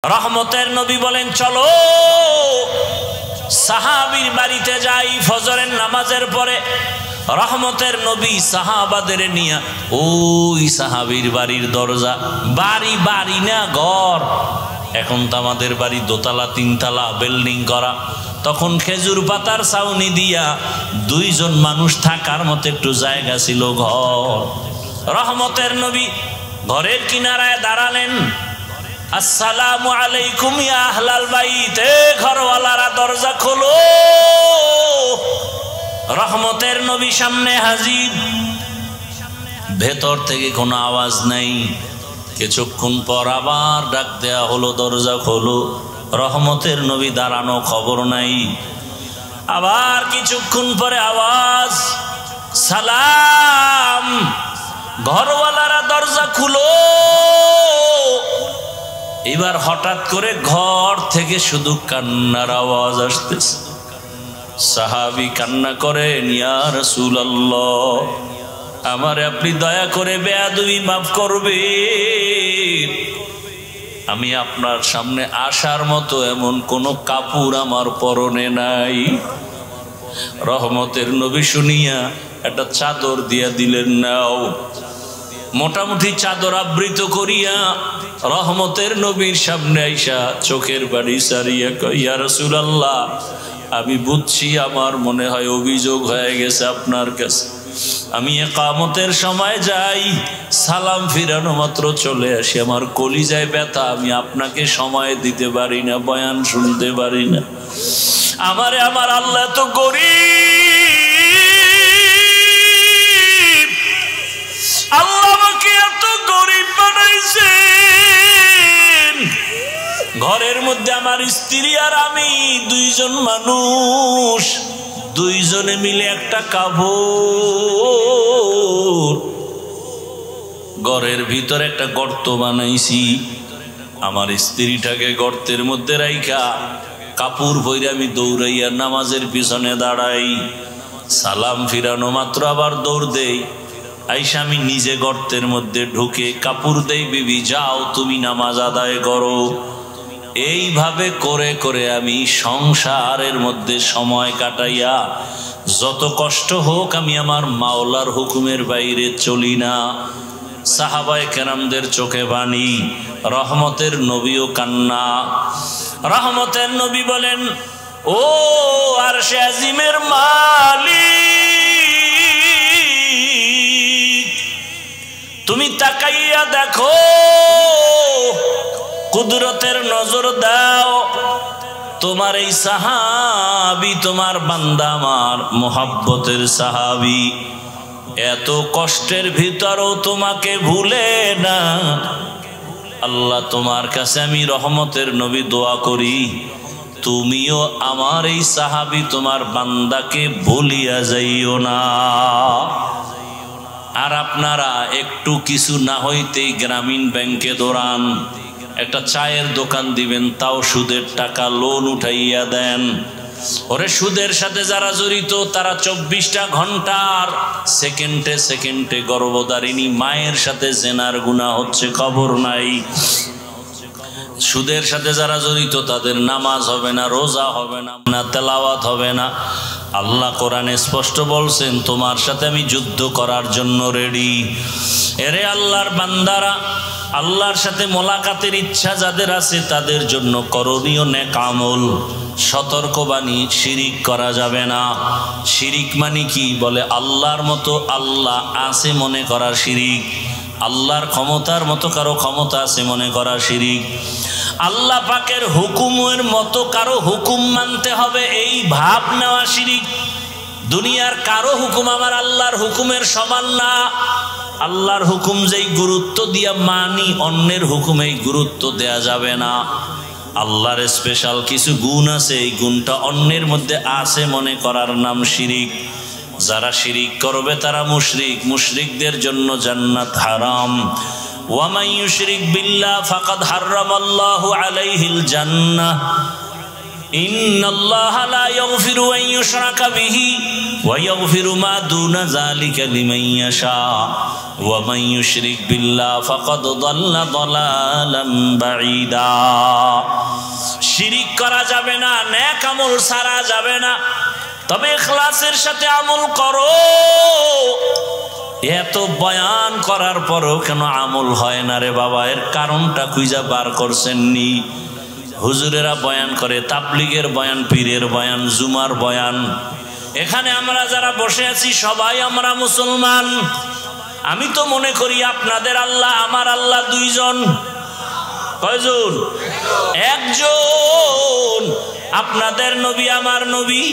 রহমতের নবী বলেন চলো সাহাবীর বাড়িতে যাই। ফজরের নামাজের পরে রহমতের নবী সাহাবাদের নিয়ে ওই সাহাবীর বাড়ির দরজা, বাড়ি বাড়ি না ঘর, এখন তো আমাদের বাড়ি দোতলা তিনতলা বিল্ডিং করা, তখন খেজুর পাতার ছাউনি দিয়া দুইজন মানুষ থাকার মতো একটু জায়গা ছিল ঘর। রহমতের নবী ঘরের কিনারায় দাঁড়ালেন, আসসালামু আলাইকুম ইয়া আহলাল বাইত, এ ঘরওয়ালারা দরজা খোলো। রহমতের নবী সামনে হাজির, ভেতর থেকে কোনো আওয়াজ নাই। কিছুক্ষণ পর আবার ডাক দেয়া হলো, দরজা খোলো। রহমতের নবী দাঁড়ানো, খবর নাই। আবার কিছুক্ষণ পরে আওয়াজ, সালাম, ঘরওয়ালারা দরজা খুলো। এবার হঠাৎ করে ঘর থেকে শুধু কান্নার আওয়াজ আসতেছে। সাহাবী কান্না করেন, ইয়া রাসূলুল্লাহ, আমারে আপনি দয়া করে বেয়াদবি মাফ করবেন, আমি আপনার সামনে আসার মতো এমন কোনো কাপড় আমার পরনে নাই। রহমতের নবী শুনিয়া একটা চাদর দিয়া দিলেন, নাও। মোটামুটি চাদর আবৃত করিয়া রহমতের নবীর সামনে আইসা চোখের বাড়ি সারিয়া কয়, ইয়া রাসূলুল্লাহ, আমি বুঝছি আমার মনে হয় অভিযোগ হয়ে গেছে আপনার কাছে। আমি ইকামতের সময় যাই, সালাম ফিরানো মাত্র চলে আসি, আমার কলিজায় ব্যথা, আমি আপনাকে সময় দিতে পারি না, বয়ান শুনতে পারি না। আমারে আমার আল্লাহ তো গরীব, আল্লাহ আমাকে এত গরীব বানাইছেন, ঘরের মধ্যে আমার স্ত্রী আর আমি দুইজন মানুষ, দুইজনে মিলে একটা কাপড়, ঘরের ভিতরে একটা গর্ত বানাইছি, আমার স্ত্রীটাকে গর্তের মধ্যে রাইখা কাপড় পরে আমি দৌড়াইয়া নামাজের পিছনে দাঁড়াই। সালাম ফিরানো মাত্র আবার দৌড় দেই, আইসা আমি নিজে গর্তের মধ্যে ঢুকে কাপড় দেই, বিবি যাও তুমি নামাজ আদায় করো। এইভাবে করে করে আমি সংসারের মধ্যে সময় কাটাইয়া, যত কষ্ট হোক আমি আমার মাওলার হুকুমের বাইরে চলি না। সাহাবায়ে কেরামদের চোখে পানি, রহমতের নবীও কান্না। রহমতের নবী বলেন, ও আরশে আজিমের মালিক, তুমি তাকাইয়া দেখো, কুদরতের নজর দাও, তোমার এই সাহাবী, তোমার বান্দা আমার মোহাব্বতের সাহাবী, এত কষ্টের ভিতরও তোমাকে ভুলে না। আল্লাহ তোমার কাছে আমি রহমতের নবী দোয়া করি, তুমিও আমার এই সাহাবী তোমার বান্দাকে ভুলিয়া যাইও না। আর আপনারা একটু কিছু না হইতেই গ্রামীণ ব্যাংকে দৌড়ান, একটা চায়ের দোকান দিবেন, তাও সুদের টাকা লোন উঠাইয়া দেন। ওরে সুদের সাথে যারা জড়িত তারা 24টা ঘন্টার সেকেন্ডে সেকেন্ডে গর্ভধারিণী মায়ের সাথে জেনার গুনাহ হচ্ছে, খবর নাই। সুদের সাথে যারা জড়িত তাদের নামাজ হবে না, রোজা হবে না, তেলাওয়াত হবে না। আল্লাহ কোরআনে স্পষ্ট বলছেন, তোমার সাথে আমি যুদ্ধ করার জন্য রেডি। এরে আল্লাহর বান্দারা, আল্লাহর সাথে মোলাকাতের ইচ্ছা যাদের আছে তাদের জন্য করণীয় নেক আমল। সতর্কবাণী, শিরিক করা যাবে না। শিরিক মানে কি? বলে আল্লাহর মতো আল্লাহ আছে মনে করা শিরিক, আল্লাহর ক্ষমতার মতো কারো ক্ষমতা আছে মনে করা শিরিক, আল্লাহ পাকের হুকুমের মতো কারো হুকুম মানতে হবে এই ভাব নেওয়া শিরিক। দুনিয়ার কারো হুকুম আমার আল্লাহর হুকুমের সমান না। আল্লাহর হুকুম যেই গুরুত্ব দিয়া মানি, অন্যের হুকুমেই গুরুত্ব দেয়া যাবে না। আল্লাহর স্পেশাল কিছু গুণ আছে, এই গুণটা অন্যের মধ্যে আছে মনে করার নাম শিরিক। যারা শিরিক করবে তারা মুশরিক, মুশরিকদের জন্য জান্নাত হারাম। ওয়া মান ইউশরিক বিল্লাহ ফাকাদ হারামাল্লাহু আলাইহিল জান্নাহ। ইন্নাল্লাহা লা ইয়াগফিরু আন ইউশরাকা বিহি ওয়া ইয়াগফিরু মা দুনা যালিকা লিমান ইয়াশা ওয়া মান ইউশরিক বিল্লাহি ফাকাদ দাল্লা দালালাম বাঈদা। শিরিক করা যাবে না, নেক আমল ছাড়া যাবে না, তবে ইখলাসের সাথে আমল করো। এত বয়ান করার পরও কেন আমল হয় না রে বাবা? এর কারণটা খুঁজে বার করছেননি? হুজুরেরা বয়ান করে, তাবলীগের বয়ান, পীরের বয়ান, জুমার বয়ান। এখানে আমরা যারা বসে আছি সবাই আমরা মুসলমান। আমি তো মনে করি আপনাদের আল্লাহ আমার আল্লাহ দুইজন। কয়জন? একজন। আপনাদের নবী আমার নবী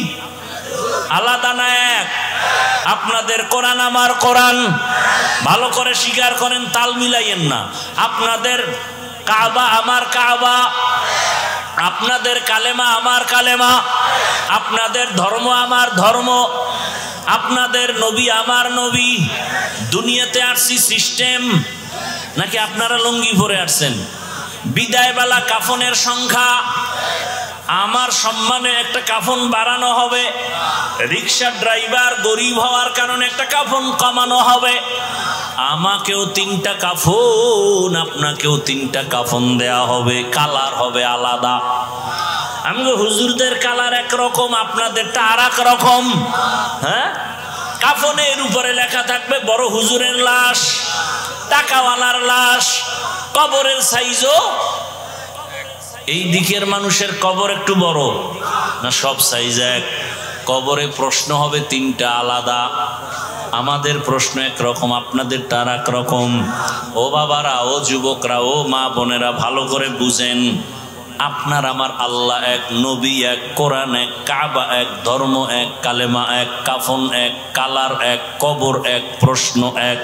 আলাদা না এক? আপনাদের কোরআন আমার কোরআন। ভালো করে স্বীকার করেন, তাল মিলাইয়েন না। আপনাদের কাবা আমার কাবা, আপনাদের কালেমা আমার কালেমা, আপনাদের ধর্ম আমার ধর্ম, আপনাদের নবী আমার নবী। দুনিয়াতে আসছি সিস্টেম, নাকি আপনারা লুঙ্গি পরে আসছেন? বিদায়বেলা কাফনের সংখ্যা, আমার সম্মানে একটা কাফন বাড়ানো হবে। রিক্সা ড্রাইভার গরিব হওয়ার কারণে একটা কাফন কমানো হবে। আমাকেও 3টা কাফন, আপনাকেও 3টা কাফন দেয়া হবে, কালার হবে আলাদা। আমগো হুজুরদের কালার একরকম, আপনাদেরটা আর এক রকম। হ্যাঁ, কাফনের উপরে লেখা থাকবে বড় হুজুরের লাশ, টাকাওয়ালার লাশ, কবরের সাইজও। এই দিকের মানুষের কবর একটু বড় না সব সাইজ এক? কবরে প্রশ্ন হবে 3টা আলাদা। আমাদের প্রশ্ন একরকম, আপনাদেরটা আর এক রকম। ও বাবারা, ও যুবকরা, ও মা বোনেরা, ভালো করে বুঝেন, আপনার আমার আল্লাহ এক, নবী এক, কোরআন এক, কাবা এক, ধর্ম এক, কালেমা এক, কাফন এক, কালার এক, কবর এক, প্রশ্ন এক।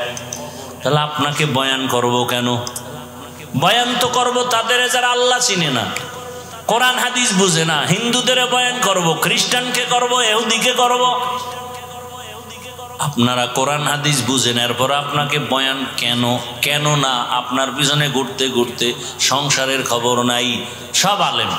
তাহলে আপনাকে বয়ান করব কেন? বয়ান তো করব তাদের যারা আল্লাহ চিনে না, কোরআন হাদিস বুঝে না। হিন্দুদের বয়ান করব, খ্রিস্টানকে করব, ইহুদিকে করব। আপনারা কোরআন হাদিস বুঝেন, এরপর আপনাকে বয়ান কেন? কেন না? আপনার পিছনে ঘুরতে ঘুরতে সংসারের খবর নাই। সব আলেম,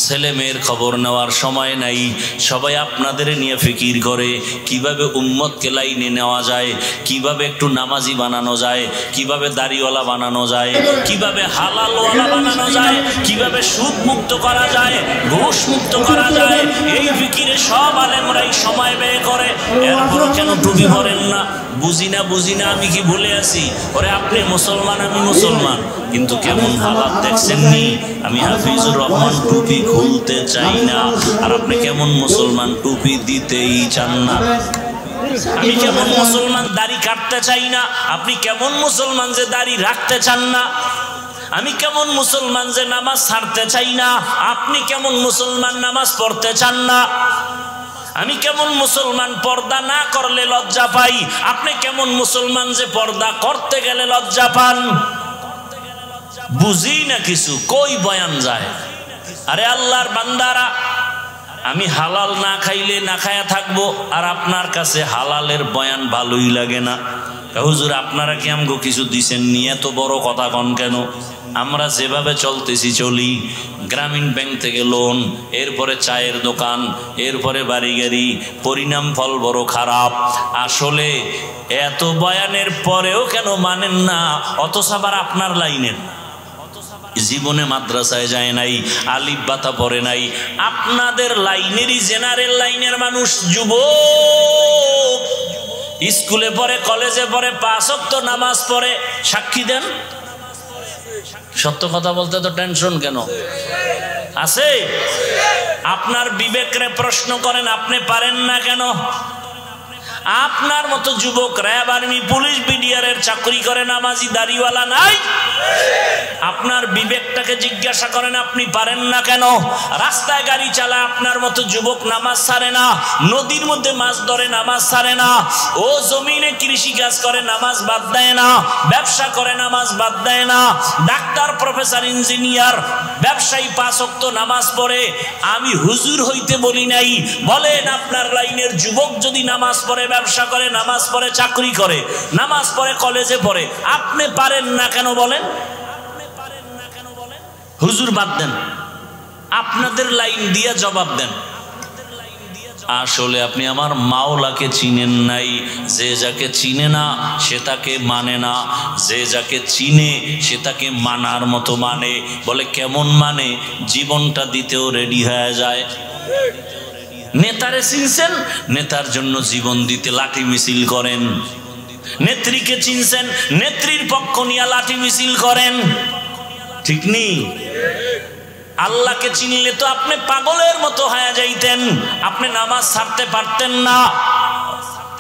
ছেলে মেয়ের খবর নেওয়ার সময় নাই। সবাই আপনাদের নিয়ে ফিকির করে কিভাবে উম্মতকে লাইনে নেওয়া যায়, কিভাবে একটু নামাজি বানানো যায়, কিভাবে দাড়িওয়ালা বানানো যায়, কিভাবে হালালওয়ালা বানানো যায়, কিভাবে সুদ মুক্ত করা যায়, ঘুষ মুক্ত করা যায়। এই ফিকিরে সব আলেমরাই সময় ব্যয় করে। এরপরও কেন টুপি পরেন না? বুঝি না, বুঝি না, আমি কি ভুলে আছি? ওরে আপনি মুসলমান, আমি মুসলমান, কিন্তু কেমন হালাত দেখছেননি? আমি হাফিজুর রহমান টুপি খুলতে চাই না, আর আপনি কেমন মুসলমান টুপি দিতেই চান না। আমি কেমন মুসলমান দাড়ি কাটতে চাই না, আপনি কেমন মুসলমান যে দাড়ি রাখতে চান না। আমি কেমন মুসলমান যে নামাজ ছাড়তে চাই না, আপনি কেমন মুসলমান নামাজ পড়তে চান না। আমি কেমন মুসলমান পর্দা না করলে লজ্জা পাই, আপনি কেমন মুসলমান যে পর্দা করতে গেলে লজ্জা পান। বুঝি না কিছু, কই বয়ান যায়? আরে আল্লাহর বান্দারা, আমি হালাল না খাইলে না খায়া থাকবো, আর আপনার কাছে হালালের বয়ান ভালোই লাগে না। হুজুর আপনারা কি আমগো কিছু দিছেন নি? এত বড় কথা কন কেন? আমরা যেভাবে চলতেছি চলি, গ্রামীণ ব্যাংক থেকে লোন, এরপরে চায়ের দোকান, এরপরে বাড়ি গাড়ি, পরিণাম ফল বড় খারাপ। আসলে এত বয়ানের পরেও কেন মানেন না? অথচ আবার আপনার লাইনের জীবনে মাদ্রাসায় যায় নাই, আলিফ বাতা পড়ে নাই। আপনাদের লাইনেরই জেনারেল লাইনের মানুষ, যুবক, স্কুলে পড়ে, কলেজে পড়ে, 5 ওয়াক্ত নামাজ পড়ে। সাক্ষী দেন। সত্য কথা বলতে তো টেনশন কেন আছে? আপনার বিবেকরে প্রশ্ন করেন, আপনি পারেন না কেন? আপনার মতো যুবক র্যাব, আর্মি, পুলিশ, বিডিআরের চাকরি করে, নামাজি দাড়িওয়ালা নাই। আপনার বিবেকটাকে জিজ্ঞাসা করেন, আপনি পারেন না কেন? রাস্তায় গাড়ি চালায় আপনার মতো যুবক নামাজ ছাড়ে না, নদীর মধ্যে মাছ ধরে নামাজ ছাড়ে না, ও জমিনে কৃষি কাজ করে নামাজ বাদ দেয় না, ব্যবসা করে নামাজ বাদ দেয় না, ডাক্তার, প্রফেসর, ইঞ্জিনিয়ার, ব্যবসায়ী 5 ওয়াক্ত নামাজ পড়ে। আমি হুজুর হইতে বলি নাই। বলেন আপনার লাইনের যুবক যদি নামাজ পড়ে, ব্যবসা করে, নামাজ পড়ে, চাকরি করে, নামাজ পড়ে, কলেজে পড়ে, আপনি পারেন না কেন বলেন? হুজুর বাদ দেন, আপনাদের লাইন দিয়া জবাব দেন। আসলে আপনি আমার মাওলাকে চিনেন নাই। যে যাকে চিনে না সে তাকে মানে না, যে যাকে চিনে সে তাকে মানার মতো মানে। বলে কেমন মানে? জীবনটা দিতেও রেডি হয়ে যায়। নেতারে চিনছেন, নেতার জন্য জীবন দিতে লাঠি মিছিল করেন। নেত্রীকে চিনছেন, নেত্রীর পক্ষ নিয়ে লাঠি মিছিল করেন। ঠিক নেই? আল্লাহকে চিনলে তো আপনি পাগলের মতো হয়ে যাইতেন। আপনি নামাজ ছাড়তে পারতেন না,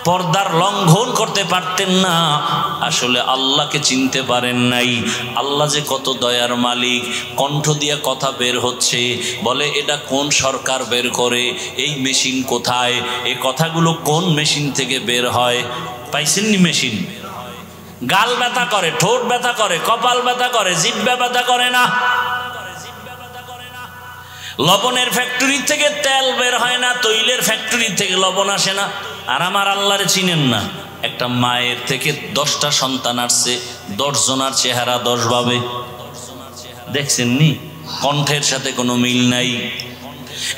পর্দার লঙ্ঘন করতে পারতেন না। আসলে আল্লাহকে চিনতে পারেন নাই। আল্লাহ যে কত দয়ার মালিক। কণ্ঠ দিয়ে কথা বের হচ্ছে, বলে এটা কোন সরকার বের করে, এই মেশিন কোথায়, এই কথাগুলো কোন মেশিন থেকে বের হয়? পাইছেননি মেশিন? গাল ব্যথা করে, ঠোঁট ব্যথা করে, কপাল ব্যথা করে, জিহ্বা ব্যথা করে না? লবণের ফ্যাক্টরি থেকে তেল বের হয় না, তৈলের ফ্যাক্টরি থেকে লবণ আসে না। আর আমার আল্লাহরে চিনেন না। একটা মায়ের থেকে 10টা সন্তান আসছে, 10 জনার চেহারা 10 ভাবে। দেখছেন নি? কণ্ঠের সাথে কোনো মিল নাই।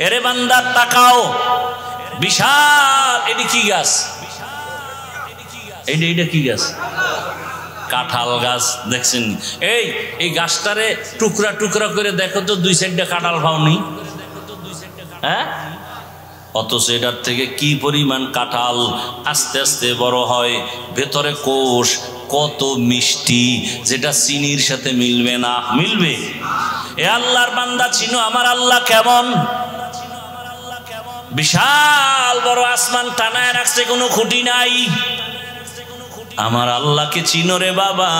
এরে বান্দা তাকাও, বিশাল এটি কি গাছ? এইটা কি গাছ? কাঁঠাল গাছ। দেখছেন? এই গাছটারে টুকরা টুকরা করে দেখো তো, 2-4টা কাঁঠাল পাওনি? হ্যাঁ? অথচ এটার থেকে কি পরিমাণ কাঁঠাল আস্তে আস্তে বড় হয়। ভেতরে কোষ কত মিষ্টি, যেটা চিনির সাথে মিলবে না। মিলবে? এ আল্লাহর বান্দা চিনো আমার আল্লাহ কেমন? বিশাল বড় আসমান টানায় রাখছে, কোনো খুঁটি নাই। আমার আল্লাহকে চিনো রে বাবা।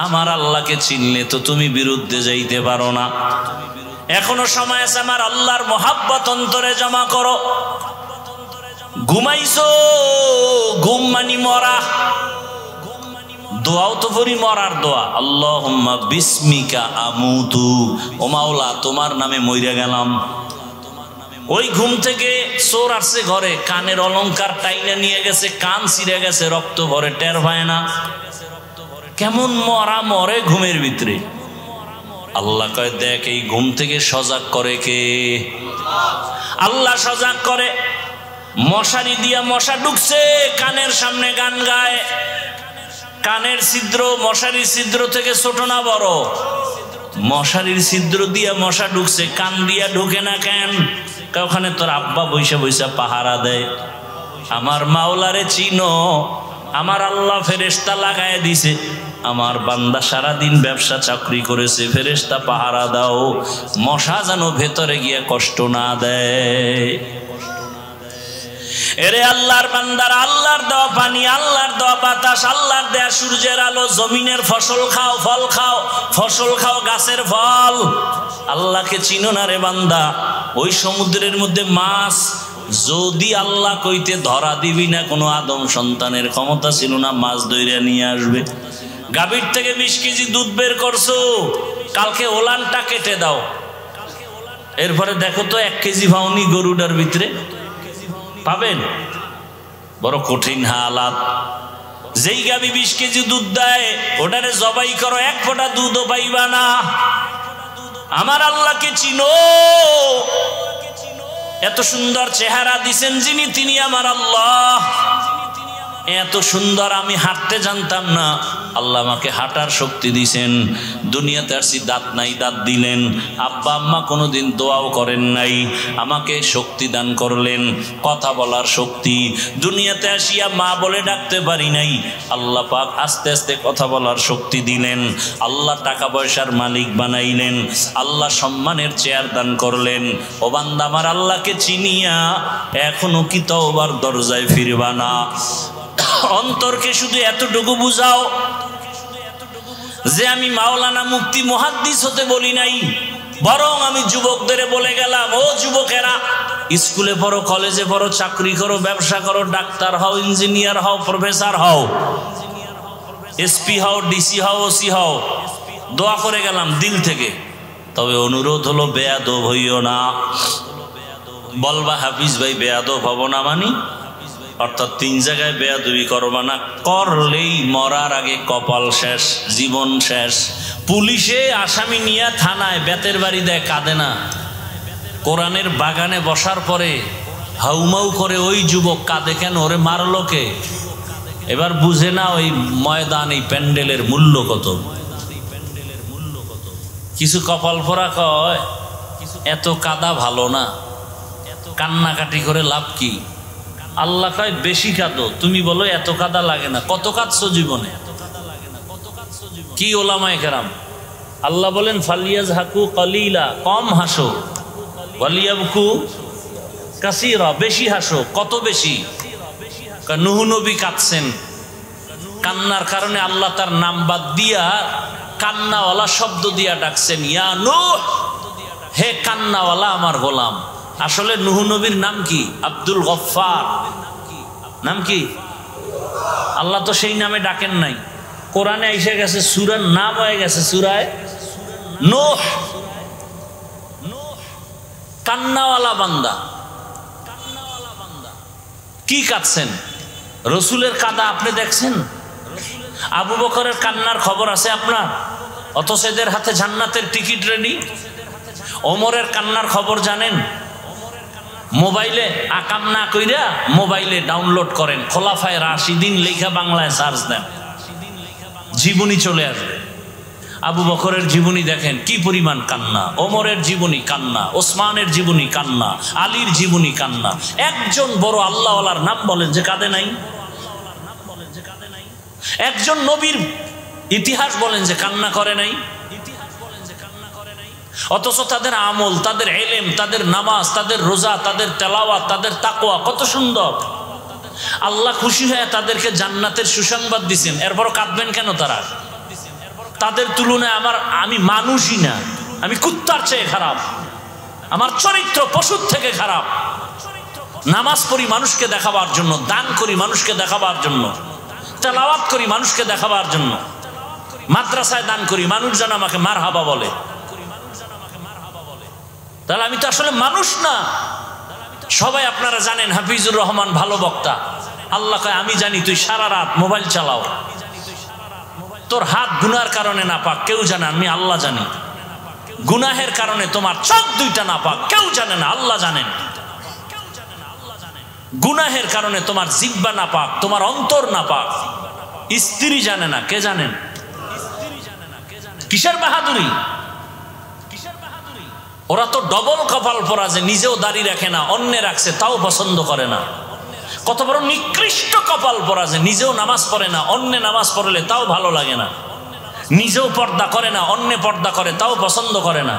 আমার আল্লাহকে চিনলে তো তুমি বিরুদ্ধে যাইতে পারো না। এখনো সময় আছে, আমার আল্লাহর মহাব্বত অন্তরে জমা করো। ঘুমাইছো, ঘুম মানি মরা। দোয়াও তো পড়ি মরার দোয়া, আল্লাহুম্মা বিসমিকা আমুতু। ও মাওলা, তোমার নামে মইরা গেলাম। ওই ঘুম থেকে চোর আসছে ঘরে, কানের অলংকার টাইনা নিয়ে গেছে, কান ছিঁড়ে গেছে, রক্ত ভরে, টের পায় না। কেমন মরা মরে ঘুমের ভিতরে। আল্লাহ কয় দেখ, এই ঘুম থেকে সজাগ করে কে? আল্লাহ সজাগ করে। মশারি দিয়া মশা ঢুকছে, কানের সামনে গান গায়। কানের ছিদ্র মশারির ছিদ্র থেকে ছোট না বড়? মশারির ছিদ্র দিয়া মশা ঢুকছে, কান দিয়া ঢুকে না কেন? ওখানে তোর আব্বা বৈশা বৈশা পাহারা দেয়। আমার মাওলারে চিনো? আমার আল্লাহ ফেরেশতা লাগায় দিছে। আমার বান্দা সারাদিন ব্যবসা চাকরি করেছে, ফেরেশতা পাহারা দাও, মশা যেন ভেতরে গিয়ে কষ্ট না দেয়। এরে আল্লাহর বান্দারা, আল্লাহর দেওয়া পানি, আল্লাহর দেওয়া বাতাস, আল্লাহর দেয়া সূর্যের আলো, জমিনের ফসল খাও, ফল খাও, ফসল খাও, গাছের ফল। আল্লাহকে চিনো না রে বান্দা? ওই সমুদ্রের মধ্যে মাছ যদি আল্লাহ কইতে ধরা দিবি না, কোনো আদম সন্তানের ক্ষমতা ছিল না মাছ ধইরা নিয়ে আসবে। গাভীর থেকে 20 কেজি দুধ বের করছো, কালকে ওলানটা কেটে দাও। এরপরে দেখো তো 1 কেজি পাওনি গরুটার ভিতরে, পাবেন? বড় কঠিন হালাত। যেই গাভী 20 কেজি দুধ দেয়, ওটারে জবাই করো, 1 ফোঁটা দুধও পাইবা না। আমার আল্লাহকে চিনো? এত সুন্দর চেহারা দিছেন যিনি, তিনি আমার আল্লাহ। এত সুন্দর আমি হাঁটতে জানতাম না, আল্লাহ আমাকে হাঁটার শক্তি দিছেন। দুনিয়াতে আসছি, দাঁত নাই, দাঁত দিলেন। আব্বা আম্মা কোনোদিন দোয়াও করেন নাই, আমাকে শক্তি দান করলেন, কথা বলার শক্তি। দুনিয়াতে আসিয়া মা বলে ডাকতে পারি নাই, আল্লাহ পাক আস্তে আস্তে কথা বলার শক্তি দিলেন। আল্লাহ টাকা পয়সার মালিক বানাইলেন, আল্লাহ সম্মানের চেয়ার দান করলেন। ও বান্দা, আমার আল্লাহকে চিনিয়া এখনো কি তওবার দরজায় ফিরবা না? অন্তরকে শুধু এতটুকু বুঝাও যে আমি মাওলানা মুফতি মুহাদ্দিস হতে বলি নাই, বরং আমি যুবকদের বলে গেলাম, ও যুবকেরা, স্কুলে পড়ো, কলেজে পড়ো, চাকরি করো, ব্যবসা করো, ডাক্তার হও, ইঞ্জিনিয়ার হও, প্রফেসর হও, এসপি হও, ডিসি হও, ওসি হও, দোয়া করে গেলাম দিল থেকে। তবে অনুরোধ হলো, বেয়াদব হইও না। বলবা হাফিজ ভাই বেয়াদব হব না মানি? অর্থাৎ 3 জায়গায় বেয়াদবি করবা না, করলেই মরার আগে কপাল শেষ, জীবন শেষ। পুলিশে আসামি নিয়ে থানায় বেতের বাড়ি দেয়, কাঁদে না? কোরআনের বাগানে বসার পরে হাউমাউ করে ওই যুবক কাঁদে কেন? ওরে মারলো কে? এবার বুঝে না ওই ময়দান, এই প্যান্ডেলের মূল্য কত। কিছু কপাল পোড়া কয় এত কাদা ভালো না, কান্নাকাটি করে লাভ কি? আল্লাহ কয় বেশি কাঁদো। তুমি বলো এত কাদা লাগে না। কত কাঁদছো জীবনে? কি ওলামায়ে কেরাম? আল্লাহ বলেন ফালিয়াজহাকু কালিলা, কম হাসো, ওয়ালিয়াবকু কাসীরা, বেশি হাসো। কত বেশি? নূহ নবী কাঁদছেন, কান্নার কারণে আল্লাহ তার নাম বাদ দিয়া কান্নাওয়ালা শব্দ দিয়া ডাকছেন, ইয়া নূহ, হে কান্নাওয়ালা আমার গোলাম। আসলে নূহ নবীর নাম কি? আব্দুল গফফার। নাম কি? আল্লাহ তো সেই নামে ডাকেন নাই। কোরআনে এসে গেছে, সূরার নাম হয়ে গেছে সূরায়ে নূহ। কান্নাওয়ালা বান্দা। কি কাঁদছেন? রসুলের কাদা আপনি দেখছেন? আবু বকরের কান্নার খবর আছে আপনার? অথচ এদের হাতে জান্নাতের টিকিট রেডি। ওমরের কান্নার খবর জানেন? মোবাইলে আকাম না কইরা মোবাইলে ডাউনলোড করেন, খোলাফায়ে রাশিদিন লেখা বাংলায় সার্চ দেন, জীবনী চলে আসবে। আবু বকরের জীবনী দেখেন কি পরিমাণ কান্না, ওমরের জীবনী কান্না, ওসমানের জীবনী কান্না, আলীর জীবনী কান্না। একজন বড় আল্লাহওয়ালার নাম বলেন যে কাঁদে নাই? একজন নবীর ইতিহাস বলেন যে কান্না করে নাই? অথচ তাদের আমল, তাদের ইলম, তাদের নামাজ, তাদের রোজা, তাদের তেলাওয়াত, তাদের তাকওয়া কত সুন্দর। আল্লাহ খুশি হয়ে তাদেরকে জান্নাতের সুসংবাদ দিয়েছেন, এরপর কাঁদবেন কেন তারা? তাদের তুলনায় আমি মানুষই না, আমি কুত্তার চেয়ে খারাপ, আমার চরিত্র পশুর থেকে খারাপ। নামাজ পড়ি মানুষকে দেখাবার জন্য, দান করি মানুষকে দেখাবার জন্য, তেলাওয়াত করি মানুষকে দেখাবার জন্য, মাদ্রাসায় দান করি মানুষ যেন আমাকে মারহাবা বলে। তাহলে আমি তো আসলে মানুষ না। সবাই আপনারা জানেন হাফিজুর রহমান ভালো বক্তা। আল্লাহ কয় আমি জানি তুই সারা রাত মোবাইল চালাও, তোর হাত গুনার কারণে না পাক, কেউ জানে, আমি আল্লাহ জানি। গুনাহের কারণে তোমার চোখ দুইটা না পাক, কেউ জানে না, আল্লাহ জানেন। গুনাহের কারণে তোমার জিহ্বা না পাক, তোমার অন্তর না পাক, স্ত্রী জানে না, কে জানেন? কিসের বাহাদুরি? ওরা তো ডবল কপাল পরা যে নিজেও দাড়ি রাখে না, অন্যে রাখছে তাও পছন্দ করে না। কত বড় নিকৃষ্ট কপাল পরা যে নিজেও নামাজ পড়ে না, অন্যে নামাজ পড়লে তাও ভালো লাগে না। নিজেও পর্দা করে না, অন্যে পর্দা করে তাও পছন্দ করে না।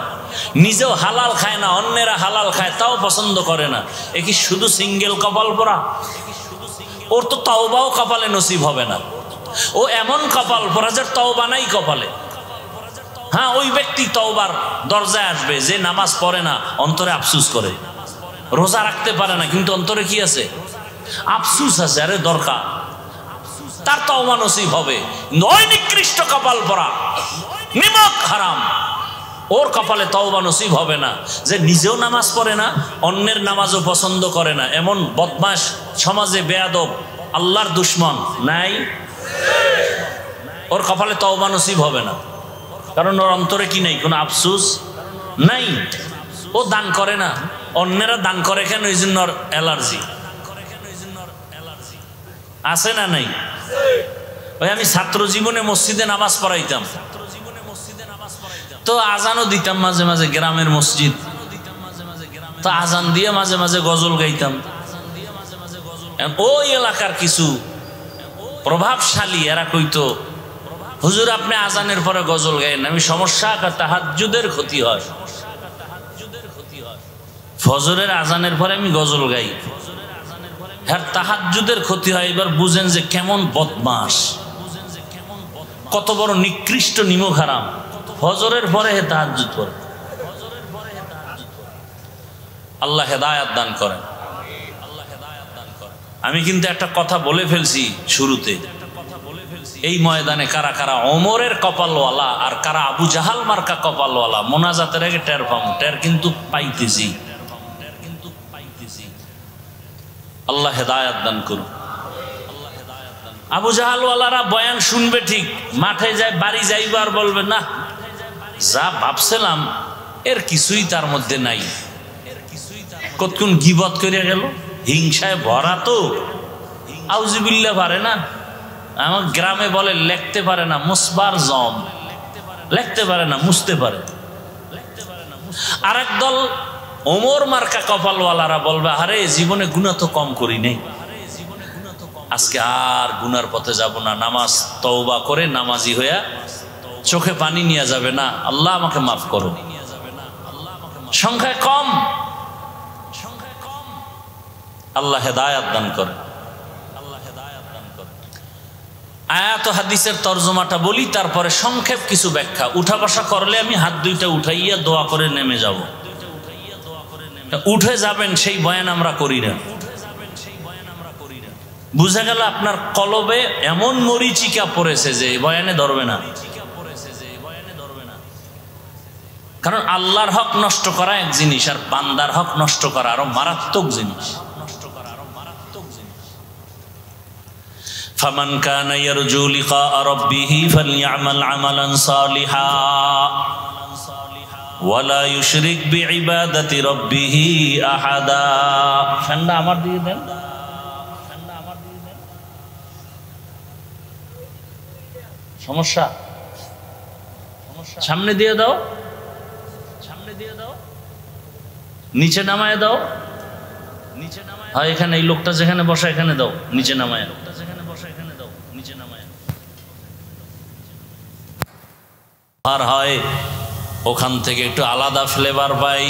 নিজেও হালাল খায় না, অন্যেরা হালাল খায় তাও পছন্দ করে না। এ কি শুধু সিঙ্গেল কপাল পরা? ওর তো তওবাও কপালে নসিব হবে না। ও এমন কপাল পরা যে তওবা নাই কপালে। হ্যাঁ, ওই ব্যক্তি তওবার দরজায় আসবে যে নামাজ পড়ে না, অন্তরে আফসুস করে, রোজা রাখতে পারে না, কিন্তু অন্তরে কি আছে? আফসুস আছে। আরে দরকার, তার তওবা নসিব হবে। ওই নিকৃষ্ট কপাল পরা, নিমক হারাম, ওর কপালে তওবা নসিব হবে না। যে নিজেও নামাজ পড়ে না, অন্যের নামাজও পছন্দ করে না, এমন বদমাশ সমাজে বেয়াদব আল্লাহর দুশ্মন নাই? ওর কপালে তওবা নসিব হবে না, কারণ ওর অন্তরে কি নাই? কোনো আফসুস নাই। ও দান করে না, অন্যেরা দান করে কেন? এই জন্য ওর অ্যালার্জি আছে না নাই? ওই আমি ছাত্র জীবনে মসজিদে নামাজ পড়াইতাম, তো আজানও দিতাম মাঝে মাঝে, গ্রামের মসজিদ তো আজান দিয়ে মাঝে মাঝে গজল গাইতাম। ওই এলাকার কিছু প্রভাবশালী এরা কইতো, হুজুর আপনি আজানের পরে গজল গাইন। আমি সমস্যা, তাহাজ্জুদের ক্ষতি হয়। ফজরের আজানের পরে আমি গজল গাই, হ্যাঁ তাহাজ্জুদের ক্ষতি হয়। এবার বুঝেন যে কেমন বদমাস, কত বড় নিকৃষ্ট নিমক হারাম। ফজরের পরে হে তাহাজ্জুদ পড়ে। আল্লাহ হেদায়াত দান করেন। আমি কিন্তু একটা কথা বলে ফেলছি শুরুতে, এই ময়দানে কারা কারা ওমরের কপালওয়ালা আর কারা আবু জাহাল মার্কা কপালওয়ালা, মোনাজাতের আগে টের পাবো, টের কিন্তু পাইতেছি। আল্লাহ হেদায়াত দান করুন। আবু জাহালওয়ালারা বয়ান শুনবে ঠিক, মাঠে যায়, বাড়ি যাইবার বলবে না, যা ভাবছিলাম এর কিছুই তার মধ্যে নাই, কতক্ষণ গিবত করিয়া গেল, হিংসায় ভরা তো, আউযুবিল্লাহ পারে না। আমার গ্রামে বলে লিখতে পারে না, মুসবার জম, লিখতে পারে না, মুছতে পারে। আর এক দল ওমর মার্কা কপালওয়ালারা বলবে, আরে জীবনে গুনাহ তো কম করি নেই, আজকে আর গুনার পথে যাব না, নামাজ তওবা করে নামাজি হইয়া চোখে পানি নিয়ে যাবে না, আল্লাহ আমাকে মাফ করো। সংখ্যায় কম, আল্লাহ হেদায়াত দান করে। আয়াত হাদিসের তরজমাটা বলি, তারপরে সংক্ষেপ কিছু ব্যাখ্যা। উঠা বসা করলে আমি হাত দুইটা উঠাইয়া দোয়া করে নেমে যাব, উঠে যাবেন সেই বয়ান আমরা করি না। বুঝা গেল আপনার কলবে এমন মরিচিকা পড়েছে যে বয়ানে ধরবে না। কারণ আল্লাহর হক নষ্ট করা এক জিনিস, আর বান্দার হক নষ্ট করা আরো মারাত্মক জিনিস। ফামান কানা ইয়ারজু লিকা রাব্বিহি ফালইআমাল আমালান সালিহা ওয়ালা ইউশরিক বিইবাদাতি রাব্বিহি আহাদা। ঠান্ডা আমার দিয়ে দেন, সমস্যা সামনে দিয়ে দাও, নিচে নামায় দাও, হ্যাঁ এখানে এই লোকটা যেখানে বসা এখানে দাও, নিচে নামায়। আর হয় ওখান থেকে একটু আলাদা ফ্লেভার পাই,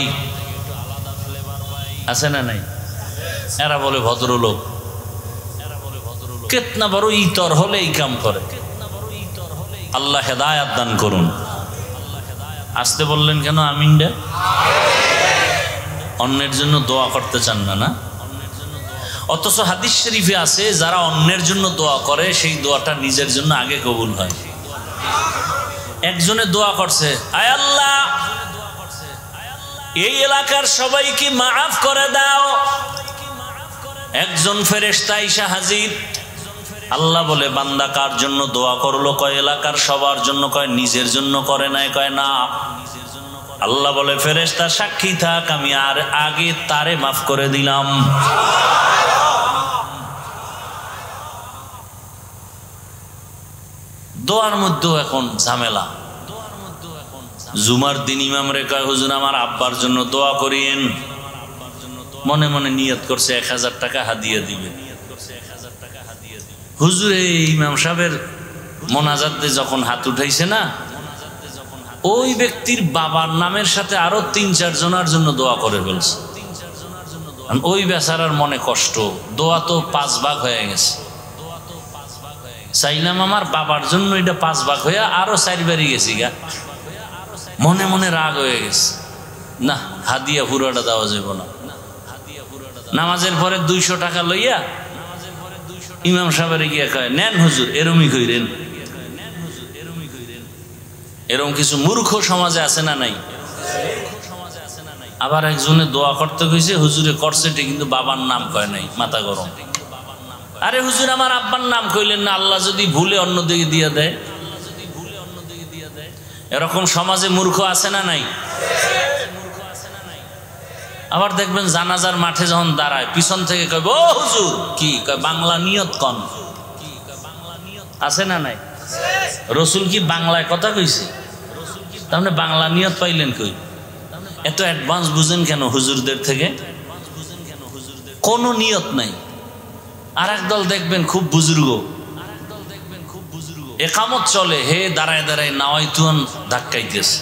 আছে না নাই? এরা বলে ভদ্রলোক, কেতনা বড় ইতর হলে এই কাম করে। আল্লাহ হেদায়াত দান করুন। আসতে বললেন কেন? আমিন দে। অন্যের জন্য দোয়া করতে চান না, না? অথচ হাদিস শরীফে আছে যারা অন্যের জন্য দোয়া করে সেই দোয়াটা নিজের জন্য আগে কবুল হয়। একজনে দোয়া করছে, আয় আল্লাহ এই এলাকার সবাইকে মাফ করে দাও। একজন ফেরেশতা এসে হাজির। আল্লাহ বলে, বান্দা কার জন্য দোয়া করলো? কয় এলাকার সবার জন্য। কয় নিজের জন্য করে নাই? কয় না। আল্লাহ বলে, ফেরেশতা সাক্ষী থাক, আমি আর আগে তারে মাফ করে দিলাম। দোয়ার মধ্যেও এখন ঝামেলা। জুমার দিন ইমাম রে কয়, হুজুর আমার আব্বার জন্য দোয়া করিয়েন। মনে মনে নিয়ত করছে 1000 টাকা হাদিয়া দিবে। হুজুর এই ইমাম সাহেবের মোনাজাতে যখন হাত উঠাইছে না, ওই ব্যক্তির বাবার নামের সাথে আরো 3-4 জনের জন্য দোয়া করে ফেলছে। ওই বেচারার মনে কষ্ট, দোয়া তো 5 ভাগ হয়ে গেছে। চাইলাম আমার বাবার জন্য এটা 5 ভাগ হয়ে আরো 4 বাড়ি গেছি গা। মনে মনে রাগ হয়ে গেছে, না হাদিয়া পুরোটা দেওয়া যাবে না। নামাজের পরে 200 টাকা লইয়া ইমাম সাহেবের গিয়া কয়, নেন হুজুর, এরমই কইরেন। এরকম কিছু মূর্খ সমাজে আছে না নাই? আবার একজনে দোয়া করতে কইছে, হুজুরে করছে ঠিক কিন্তু বাবার নাম কয় নাই, মাথা গরম। আরে হুজুর আমার আব্বার নাম কইলেন না, আল্লাহ যদি ভুলে অন্যদিকে দিয়ে দেয়। এরকম সমাজে মূর্খ আছে না নাই? আবার দেখবেন জানাজার মাঠে যখন দাঁড়ায়, পিছন থেকে কইব, ও হুজুর কি কয়, বাংলা নিয়ত কন। আছে না নাই? রসুল কি বাংলায় কথা কইছে? তার মানে বাংলা নিয়ত পাইলেন কই? এত অ্যাডভান্স বুঝেন কেন হুজুরদের থেকে? কোনো নিয়ত নাই। আর একদল দেখবেন খুব বুজুর্গ, একামত চলে, হে দাঁড়ায় দাঁড়ায় নাওয়াইতুন ধাক্কাইতেছে,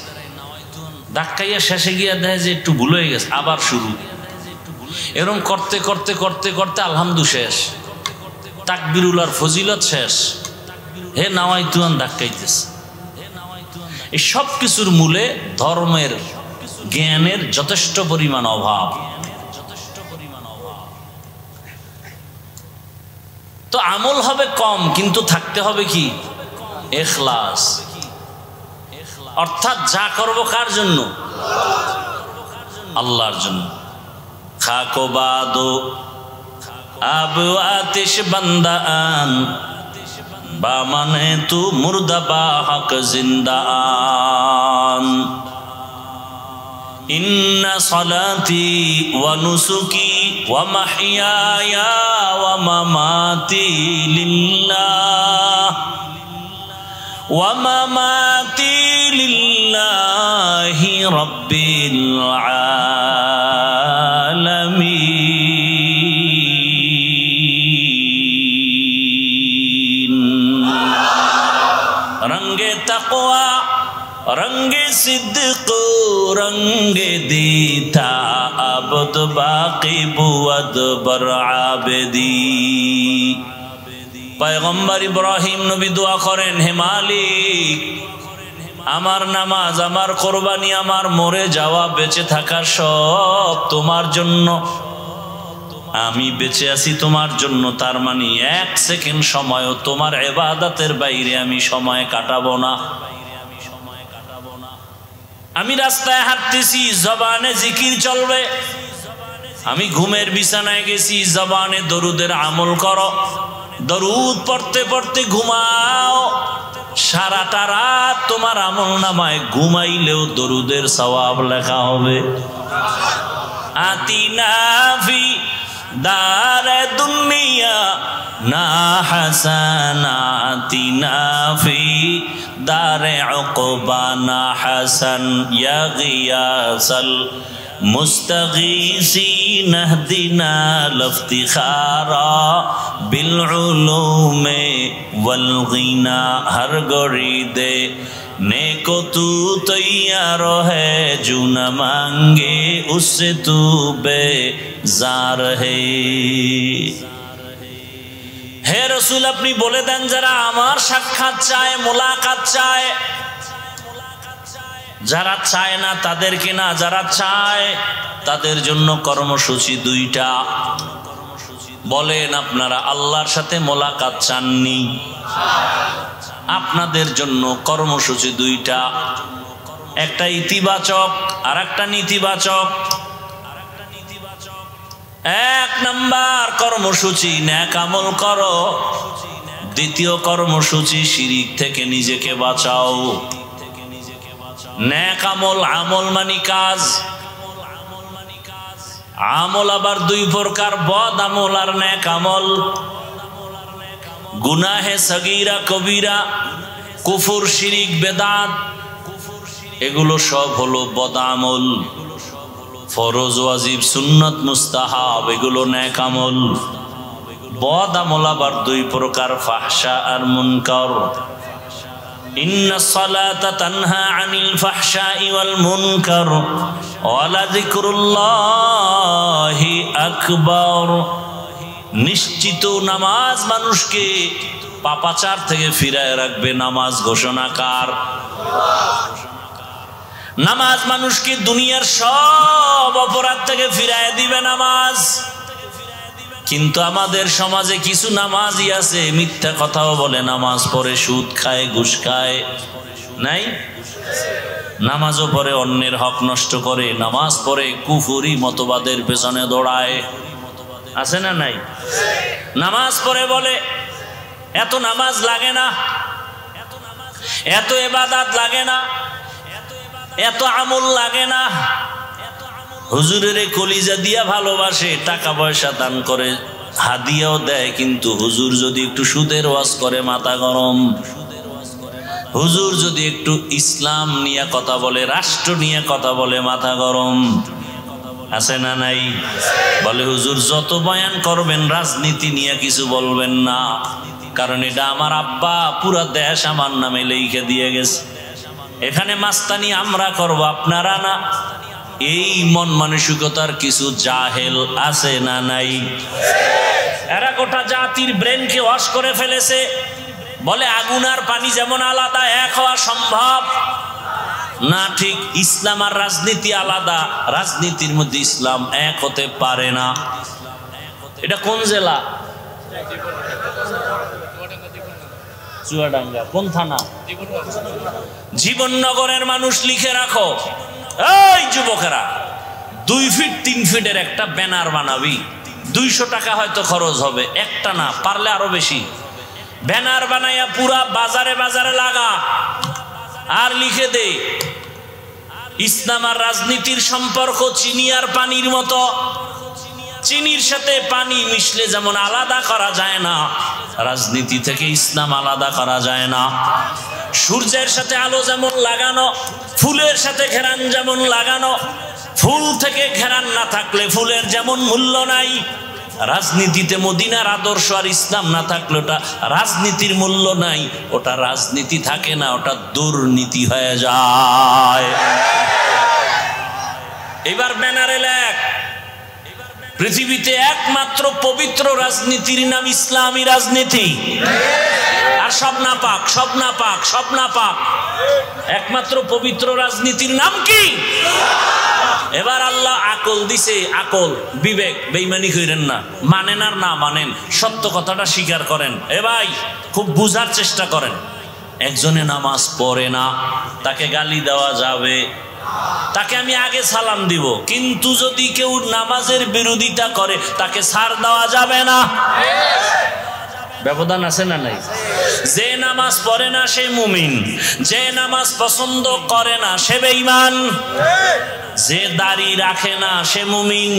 ধাক্কাইয়া শেষে গিয়া দেয় যে একটু ভুল হয়ে গেছে, আবার শুরু। এরকম করতে করতে করতে করতে আলহামদু শেষ, তাকবিরুল আর ফজিলত শেষ, হে নাওয়াইতুন ধাক্কাইতেছে। এই সব কিছুর মূলে ধর্মের জ্ঞানের যথেষ্ট পরিমাণ অভাব। তো আমল হবে কম, কিন্তু থাকতে হবে কি? ইখলাস। অর্থাৎ যা করব কার জন্য? আল্লাহর জন্য। খাকো বাদো আব আতিশ বান্দা আন বা মানে তু মুর্দা বা হক জিন্দা আন। ইন্না সালাতি ওয়া নুসুকি ওয়া মাহইয়ায়া ওয়া মামাতি লিল্লাহ ওয়া মামাতি লিল্লাহি রাব্বিল আলামিন। রঙ্গে তাকওয়া রঙ্গে সিদ্দিক রঙ্গে দীতা আবদ বাকি বুয়াদ বর আবেদি। পয়গম্বর ইব্রাহিম নবী দোয়া করেন, হে মালিক, আমার নামাজ, আমার কোরবানি, আমার মরে যাওয়া, বেঁচে থাকা সব তোমার জন্য। আমি বেঁচে আছি তোমার জন্য, তার মানে এক সেকেন্ড সময়ও তোমার ইবাদতের বাইরে আমি সময় কাটাবো না। আমি রাস্তায় হাঁটতেছি, জবানে জিকির চলবে। আমি ঘুমের বিছানায় গেছি, জবানে দরুদের আমল করো। দরুদ পড়তে পড়তে ঘুমাও, সারাটা রাত তোমার আমল নামায় ঘুমাইলেও দরুদের সওয়াব লেখা হবে। আতিনা ফি দারে দুনিয়া না হাসানা, আতিনা ফি দারে উকবা না হাসান, ইয়া গিয়াসাল মুস্তাগীসিন ইহদিনা লিফতিখারা বিল উলুমে ওয়াল গিনা। হর গড়ি দে नेको तू तैयार है, जो न मांगे उससे तू बेजार है। হে রসুল, আপনি বলে দেন যারা আমার সাক্ষাৎ চায়, মোলাকাত চায়, যারা চায় না তাদেরকে না, যারা চায় তাদের জন্য কর্মসূচি দুইটা। বলেন আপনারা আল্লাহর সাথে মোলাকাত চাননি? আপনাদের জন্য কর্মসূচি দুইটা, একটা ইতিবাচক আর একটা নেতিবাচক। এক নাম্বার কর্মসূচি নেক আমল করো, দ্বিতীয় কর্মসূচি শিরিক থেকে নিজেকে বাঁচাও। নেক আমল, আমল মানে কাজ। আমল আবার দুই প্রকার, বদ আমল আর নেক আমল। গুনাহে সগীরা কবিরা, কুফর শিরিক বেদাত, এগুলো সব হলো বদ আমল। ফরজ ওয়াজিব সুন্নত মুস্তাহাব এগুলো নেক আমল। বদ আমল আবার দুই প্রকার, ফাহশা আর মুনকার। ইন্নাস সালাতা তানহা আনিল ফাহশাই ওয়াল মুনকার ওয়া লাযিকরুল্লাহি আকবার। নিশ্চিত নামাজ মানুষকে পাপাচার থেকে ফিরায় রাখবে। নামাজ ঘোষণাকার। নামাজ মানুষকে দুনিয়ার সব অপরাধ থেকে ফিরায় দিবে নামাজ। কিন্তু আমাদের সমাজে কিছু নামাজি আছে মিথ্যা কথাও বলে, নামাজ পড়ে সুদ খায়, ঘুষ খায়। নাই? নামাজও পড়ে অন্যের হক নষ্ট করে, নামাজ পড়ে কুফরি মতবাদের পেছনে দৌড়ায়। আছে না নাই? নামাজ পড়ে বলে এত নামাজ লাগে না, এত ইবাদত লাগে না, এত আমল লাগে না। হুজুরের কলিজা দিয়া ভালোবাসে, টাকা পয়সা দান করে, হাদিয়াও দেয়, কিন্তু হুজুর যদি একটু সুদের ওয়াজ করে মাথা গরম। হুজুর যদি একটু ইসলাম নিয়ে কথা বলে, রাষ্ট্র নিয়ে কথা বলে, মাথা গরম। আছে না নাই? বলে হুজুর যত বয়ান করবেন রাজনীতি নিয়ে কিছু বলবেন না, কারণ এটা আমার আব্বা পুরা দেশ আমার নামে লিখে দিয়ে গেছে, এখানে মাস্তানি আমরা করব, আপনারা না। এই মন মানসিকতার কিছু জাহেল আছে না নাই? এরা গোটা জাতির ব্রেনকে ওয়াশ করে ফেলেছে। বলে আগুন আর পানি যেমন আলাদা, এক হওয়া সম্ভব না। ঠিক ইসলাম আর রাজনীতি আলাদা, রাজনীতির মধ্যে ইসলাম এক হতে পারে না। এটা কোন জেলা? চুয়াডাঙ্গা। কোন থানা? জীবননগরের মানুষ লিখে রাখো, এই যুবকেরা 2 ফিট 3 ফিটের একটা ব্যানার বানাবি, 200 টাকা হয়তো খরচ হবে, একটা না পারলে আরো বেশি। ব্যানার বানাইয়া পুরা বাজারে বাজারে লাগা, আর লিখে দে ইসলাম আর রাজনীতির সম্পর্ক চিনি আর পানির মতো। চিনির সাথে পানি মিশলে যেমন আলাদা করা যায় না, রাজনীতি থেকে ইসলাম আলাদা করা যায় না। সূর্যের সাথে আলো যেমন লাগানো, ফুলের সাথে ঘেরান যেমন লাগানো, ফুল থেকে ঘেরান না থাকলে ফুলের যেমন মূল্য নাই, রাজনীতিতে মদিনার আদর্শ আর ইসলাম না থাকলে ওটা রাজনীতির মূল্য নাই, ওটা রাজনীতি থাকে না, ওটা দুর্নীতি হয়ে যায়। এবার ব্যানারে লেখ, পৃথিবীতে একমাত্র পবিত্র রাজনীতির নাম ইসলামী রাজনীতি। আর সব না পাক, সব না পাক, সব না পাক। একমাত্র পবিত্র রাজনীতির নাম কি? এবার আল্লাহ আকল দিছে, আকল, বিবেক। বেঈমানি করেন না, মানেন আর না মানেন, সত্য কথাটা স্বীকার করেন। এ ভাই, খুব বুঝার চেষ্টা করেন। একজনে নামাজ পড়ে না, তাকে গালি দেওয়া যাবে, তাকে আমি আগে সালাম দিব, কিন্তু যদি কেউ নামাজের বিরোধিতা করে তাকে ছাড় দেওয়া যাবে না। ব্যবধান আছে না নাই? যে নামাজ পড়ে না সে মুমিন, যে নামাজ পছন্দ করে না সে বেঈমান। যে দাড়ি রাখে না সে মুমিন,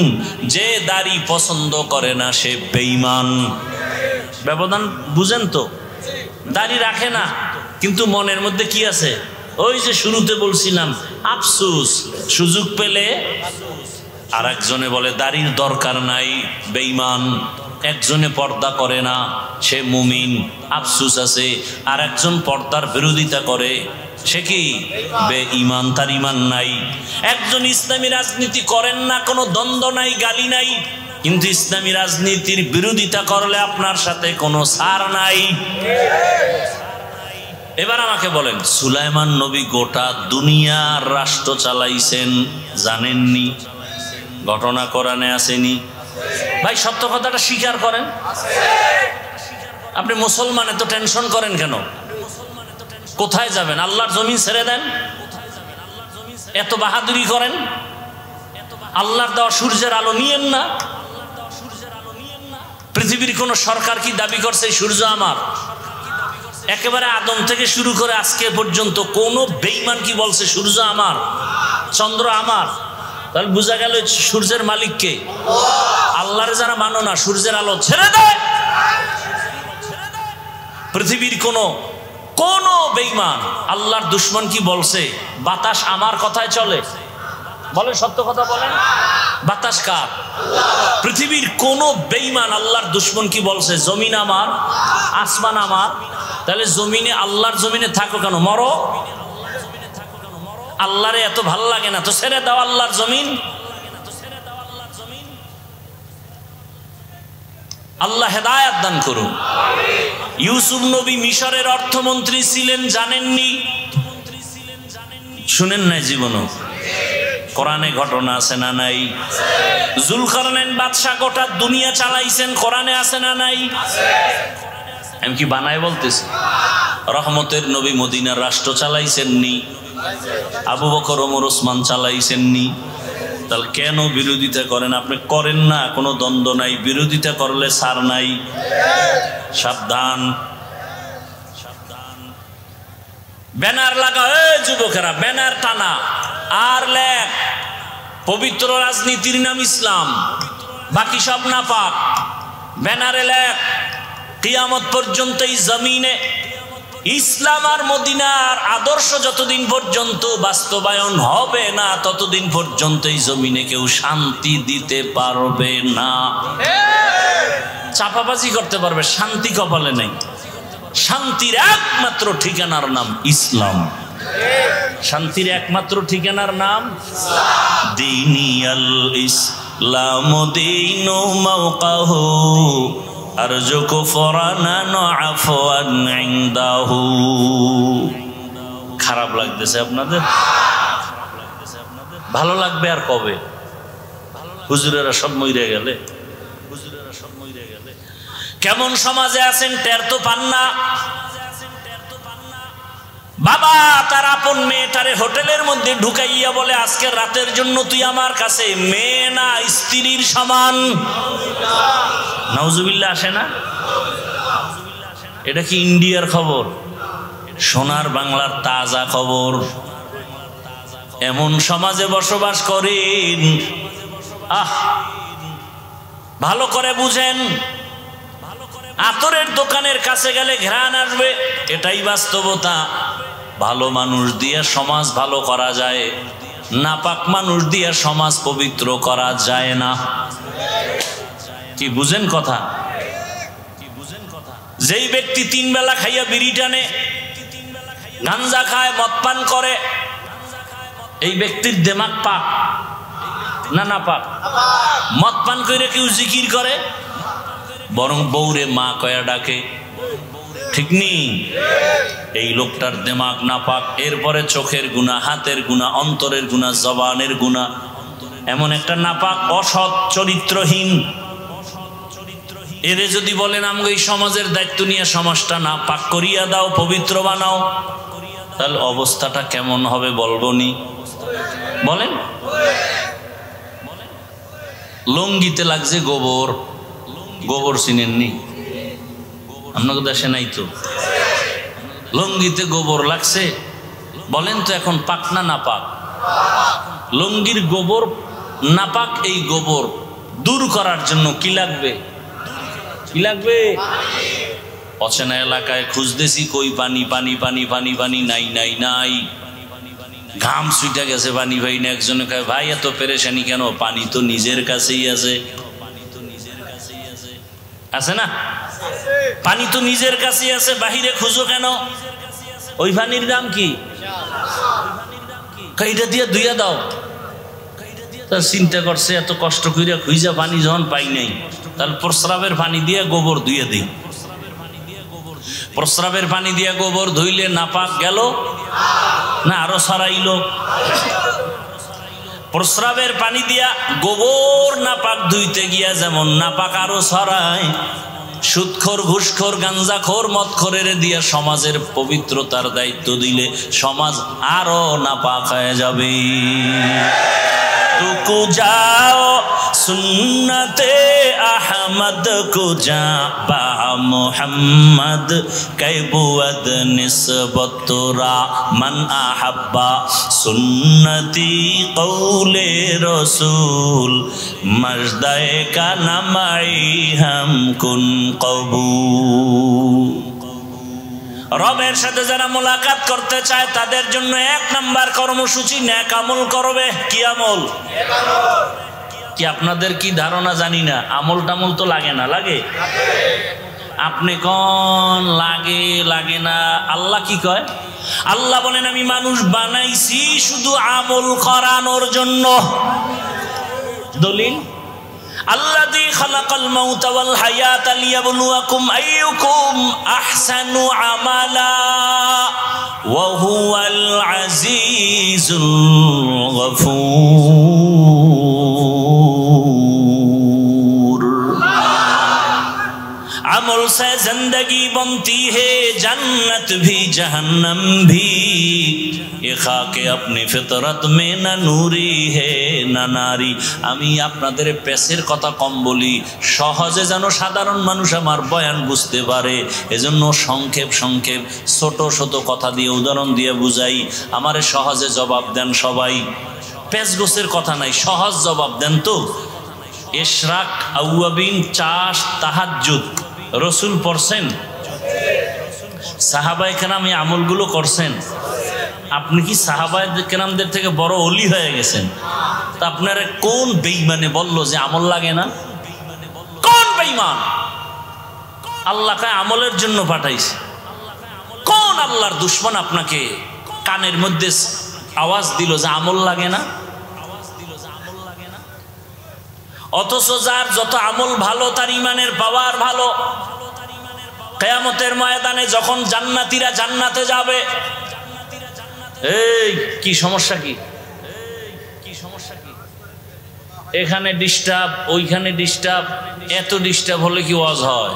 যে দাড়ি পছন্দ করে না সে বেঈমান। ব্যবধান বুঝেন তো? দাড়ি রাখে না, কিন্তু মনের মধ্যে কি আছে? ওই যে শুরুতে বলছিলাম, আফসোস, সুযোগ পেলে। আর একজনে বলে দাড়ির দরকার নাই, বেঈমান। একজনে পর্দা করে না, সে মুমিন, আফসোস আছে। আর একজন পর্দার বিরোধিতা করে, সে কি? বেঈমান, তার ঈমান নাই। একজন ইসলামী রাজনীতি করেন না, কোনো দ্বন্দ্ব নাই, গালি নাই, কিন্তু ইসলামী রাজনীতির বিরোধিতা করলে আপনার সাথে কোনো ছাড় নাই। এবার আমাকে বলেন, সুলাইমান নবী গোটা দুনিয়ার রাষ্ট্র চালাইছেন, জানেননি? ঘটনা কোরআনে আসেনি? ভাই, সত্য কথাটা স্বীকার করেন। আপনি মুসলমান, এত টেনশন করেন কেন? কোথায় যাবেন? আল্লাহর জমিন ছেড়ে দেন। এত বাহাদুরি করেন, আল্লাহর দেওয়া সূর্যের আলো নিয়েন না। পৃথিবীর কোন সরকার কি দাবি করছে সূর্য আমার? একেবারে আদম থেকে শুরু করে আজকে পর্যন্ত কোন বেঈমান কি বলছে সূর্য আমার, চন্দ্র আমার? তাহলে বোঝা গেল সূর্যের মালিক কে? আল্লাহরে যারা মানো না, সূর্যের আলো ছেড়ে দেয়। পৃথিবীর কোন বেঈমান, আল্লাহর দুশ্মন কি বলছে বাতাস আমার কথায় চলে? বলে, সত্য কথা বলেন। বাতাস কার? পৃথিবীর কোন বেঈমান আল্লাহর দুশ্মন কি বলছে জমিন আমার, আসমান আমার? তাহলে জমিনে, আল্লাহর জমিনে থাকো কেন? মরো। আল্লাহরে এত ভালো লাগে না তো ছেড়ে দাও আল্লাহর জমিন। আল্লাহ হেদায়েত দান করুন। ইউসুফ নবী মিশরের অর্থমন্ত্রী ছিলেন, জানেননি? শুনেন নাই জীবনও? কোরআনে ঘটনা আছে না নাই? জুলকারনাইন বাদশাহ গোটা দুনিয়া চালাইছেন, কোরআনে আছে না নাই? আমি কি বানায় বলতেছি? রহমতের নবী মদিনার রাষ্ট্র চালাইছেননি? আবু বকর, ওমর, ওসমান চালাইছেননি? তাহলে কেন বিরোধিতা করেন? আপনি করেন না, কোনো দ্বন্দ্ব নাই, বিরোধিতা করলে ছাড় নাই। সাবধান, সাবধান। ব্যানার লাগা, যুবকেরা, ব্যানার টানা আর লেখ, পবিত্র রাজনীতির নাম ইসলাম, বাকি সব না পাক। ব্যানারে লেখ, কিয়ামত পর্যন্ত এই জমিনে ইসলাম আর মদিনার আদর্শ যতদিন পর্যন্ত বাস্তবায়ন হবে না, ততদিন পর্যন্ত এই জমিনে কেউ শান্তি দিতে পারবে না। চাপাবাজি করতে পারবে, শান্তি কপালে নেই। শান্তির একমাত্র ঠিকানার নাম ইসলাম। শান্তির একমাত্র ঠিকানার নাম দিনিয়াল ইসলাম দীনু মাওকাহু আরজু কুফরানান আফওয়ান ইনদাহু। খারাপ লাগতেছে আপনাদের? ভালো লাগবে আর কবে? হুজুরেরা সব মইরে গেলে, হুজুরেরা সব মইরে গেলে। কেমন সমাজে আছেন টের তো পান না। বাবা তার আপন মেয়েটারে হোটেলের মধ্যে ঢুকাইয়া বলে, আজকে রাতের জন্য তুই আমার কাছে, মেয়ে না স্ত্রীর সমান। নাউজুবিল্লাহ আসে না? এটা কি ইন্ডিয়ার খবর? সোনার বাংলার তাজা খবর। এমন সমাজে বসবাস করেন, ভালো করে বুঝেন, আতরের দোকানের কাছে গেলে ঘ্রাণ আসবে, এটাই বাস্তবতা। ভালো মানুষ দিয়ে সমাজ ভালো করা যায়, নাপাক মানুষ দিয়ে সমাজ পবিত্র করা যায় না। কি বুঝেন কথা? যেই ব্যক্তি 3 বেলা খাইয়া বিড়ি টানে, গাঞ্জা খায়, মদ পান করে, এই ব্যক্তির দিমাগ পাক না নাপাক? মদ পান করে কেউ জিকির করে, বরং বউরে মা কয়া ডাকে, ঠিক নেই? এই লোকটার দিমাগ নাপাক। এরপরে চোখের গুনাহ, হাতের গুনাহ, অন্তরের গুনাহ, জবানের গুনাহ, এমন একটা নাপাক অসৎ চরিত্রহীন। এরে যদি বলেন আমগো এই সমাজের দায়িত্ব নিয়ে সমাজটা নাপাক করিয়া দাও, পবিত্র বানাও, তাহলে অবস্থাটা কেমন হবে বলবনি? বলেন। লঙ্গিতে লাগছে গোবর, গোবর চিনেননি? আপনাকে দেশে নাই তো? লঙ্গিতে গোবর লাগছে, বলেন তো এখন পাক না নাপাক? লঙ্গির গোবর নাপাক। এই গোবর দূর করার জন্য কি লাগবে? কি লাগবে? অচেনা এলাকায় খুঁজতেছি, কই পানি পানি পানি পানি পানি, নাই নাই নাই, ঘাম ছুটে গেছে, পানি ভাই না। একজনে কয় ভাই এত পেরেশানি কেন? পানি তো নিজের কাছেই আছে। আছে না? পানি তো নিজের কাছেই আছে, বাহিরে খুঁজো কেন? ওই পানির দাম কি? এইটা দিয়ে ধুইয়া দাও। তা চিন্তা করছে এত কষ্ট করিয়া খুঁজা পানি যখন পাই নাই, তাহলে প্রস্রাবের পানি দিয়ে গোবর ধুয়ে দিই। প্রস্রাবের পানি দিয়ে গোবর ধুইলে নাপাক গেল না আরো ছড়াইল? প্রস্রাবের পানি দিয়া গোবর নাপাক ধুইতে গিয়া যেমন নাপাক আরো ছড়ায়, সুদখোর, ঘুষখোর, গাঞ্জাখোর, মদখোরের দিয়া সমাজের পবিত্রতার দায়িত্ব দিলে সমাজ আরো নাপাক হয়ে যাবে। तुकु जाओ सुन्नते अहमद को जा बा मोहम्मद कैबुअद निस्बतुरा मन अहब्बा सुन्नती कौले रसूल मजदाए का नमाई हम कुन कबूल। রবের সাথে যারা মোলাকাত করতে চায় তাদের জন্য 1 নাম্বার কর্মসূচি নেক আমল করবে। কি আমল? কি আপনাদের কি ধারণা জানি না, আমল টামল তো লাগে না? লাগে? আপনি কোন লাগে লাগে না? আল্লাহ কি কয়? আল্লাহ বলেন আমি মানুষ বানাইছি শুধু আমল করানোর জন্য। দলিল الذي خلق الموت والحياة ليبلوكم أيكم أحسن عملا وهو العزيز الغفور। अमल से जिंदगी बनती है जन्नत भी जहन्नम भी, ये खाके अपनी फितरत में न नूरी है न नारी। আমি আপনাদের পেশের কথা কম বলি, সহজে যেন সাধারণ মানুষ আমার বয়ান বুঝতে পারে, এজন্য সংক্ষেপ সংক্ষেপ ছোট ছোট কথা দিয়ে উদাহরণ দিয়ে বুঝাই। আমারে সহজে জবাব দেন সবাই, পেশ গোছের কথা নাই, সহজ জবাব দেন তো। ইশরাক, আউয়াবিন, চাষ, তাহাজ্জুদ রসুল পড়ছেন? সাহাবায়ে কেরাম এই আমলগুলো করছেন? আপনি কি সাহাবায়ে কেরামদের থেকে বড় ওলি হয়ে গেছেন? তা আপনারা কোন বেঈমানে বলল যে আমল লাগে না? কোন বেঈমান? আল্লাহ কয় আমলের জন্য পাঠাইছে। কোন আল্লাহর দুশমন আপনাকে কানের মধ্যে আওয়াজ দিল যে আমল লাগে না? অথচ যার যত আমল ভালো তার ইমানের পাওয়ার ভালো। কিয়ামতের ময়দানে যখন জান্নাতীরা জান্নাতে যাবে, এই কি সমস্যা? কি সমস্যা? কি এখানে ডিস্টার্ব, ওইখানে ডিস্টার্ব, এত ডিস্টার্ব হলে কি ওয়াজ হয়?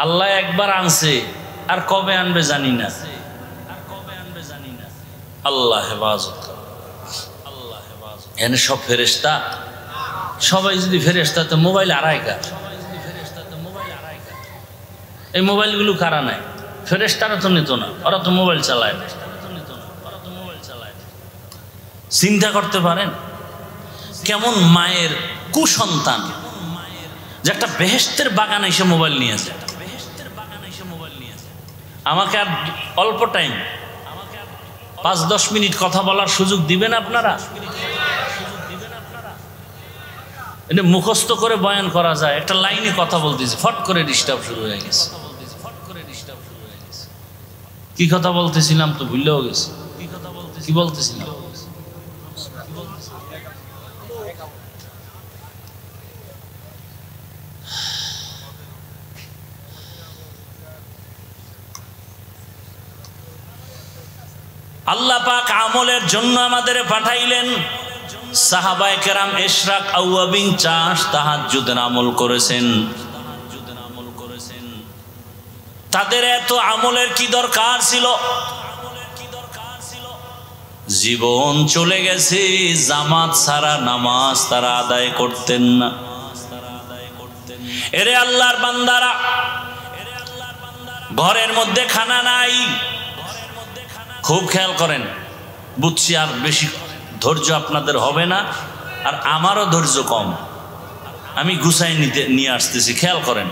আল্লাহ একবার আনছে, আর কবে আনবে জানি না। আল্লাহ হেফাজত। এখানে সব ফেরেশতা, সবাই যদি ফেরেশতা তো মোবাইল আড়াই কার। এই মোবাইলগুলো কারা নাই? ফেরেশতারা তো নিত না, ওরা তো মোবাইল চালায়। চিন্তা করতে পারেন কেমন মায়ের কুসন্তান যে একটা বেহেশতের বাগান এসে মোবাইল নিয়েছে। আমাকে আর অল্প টাইম 5-10 মিনিট কথা বলার সুযোগ দিবেন আপনারা? এটা মুখস্থ করে বয়ান করা যায়, একটা লাইনে কথা বলতেছি ফট করে ডিস্টার্ব শুরু হয়ে গেছে। কি কথা বলতেছিলাম তো ভুলেও গেছি। কি বলতেছিলাম? আল্লাহ পাক আমলের জন্য আমাদের পাঠাইলেন। সাহাবায়ে কেরাম ইশরাক আউয়াবিন চাষ তাহাজ্জুদের আমল করেছেন। তাদের এত আমলের কি দরকার ছিল? জীবন চলে গেছে, জামাত ছাড়া নামাজ তারা আদায় করতেন না। এরে আল্লাহর বান্দারা, ঘরের মধ্যে খানা নাই, খুব খেয়াল করেন। বুঝছি আর বেশি ধৈর্য আপনাদের হবে না, আর আমারও ধৈর্য কম, আমি গুছাই নিয়ে আসতেছি, খেয়াল করেন।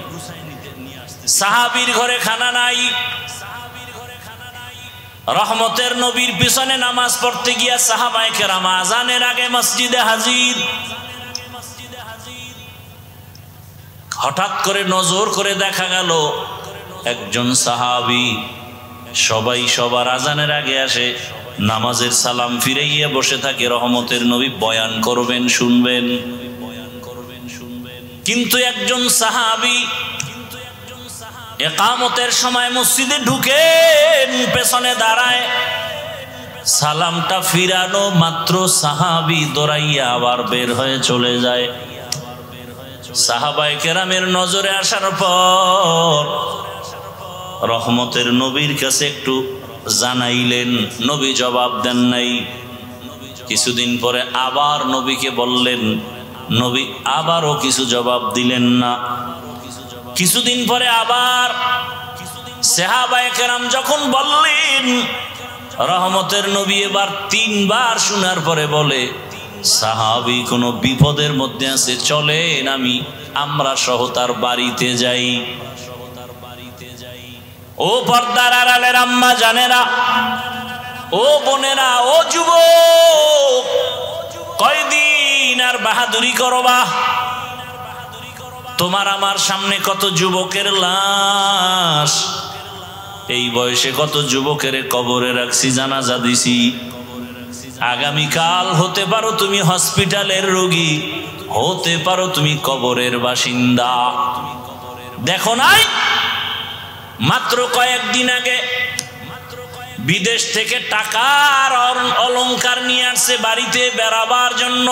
সাহাবীর ঘরে খানা নাই, রহমতের নবীর পিছনে নামাজ পড়তে গিয়া সাহাবায়ে কেরাম আজানের আগে মসজিদে হাজির। হঠাৎ করে নজর করে দেখা গেল একজন সাহাবী সবাই সবার আজানের আগে আসে, নামাজের সালাম ফিরাইয়া বসে থাকে, রহমতের নবী বয়ান করবেন, শুনবেন। কিন্তু একজন সাহাবী ইকামতের সময় মসজিদে ঢুকেন, পেছনে দাঁড়ায়, সালামটা ফিরানো মাত্র সাহাবী দৌড়াইয়া আবার বের হয়ে চলে যায়। সাহাবায়ে কেরামের নজরে আসার পর রহমতের নবীর কাছে একটু জানাইলেন, নবী জবাব দেন নাই। কিছুদিন পরে আবার নবীকে বললেন, নবী আবারও কিছু জবাব দিলেন না। কিছুদিন পরে আবার সাহাবায়ে কেরাম যখন বললেন, রহমতের নবী এবার 3 বার শোনার পরে বলে, সাহাবী কোনো বিপদের মধ্যে আছে, চলেন আমরা সহ তার বাড়িতে যাই। ও পর্দার আড়ালের আম্মা জানেরা, ও বোনেরা, ও যুবক, কয়দিন আর বাহাদুরি করবা? তোমার আমার সামনে কত যুবকের লাশ, এই বয়সে কত যুবকের কবরে রাখছি, জানাজা দিছি। আগামীকাল হতে পারো তুমি হসপিটালের রোগী, হতে পারো তুমি কবরের বাসিন্দা। দেখো নাই মাত্র কয়েকদিন আগে বিদেশ থেকে টাকার অলংকার নিয়ে আসছে বাড়িতে বেড়াবার জন্য,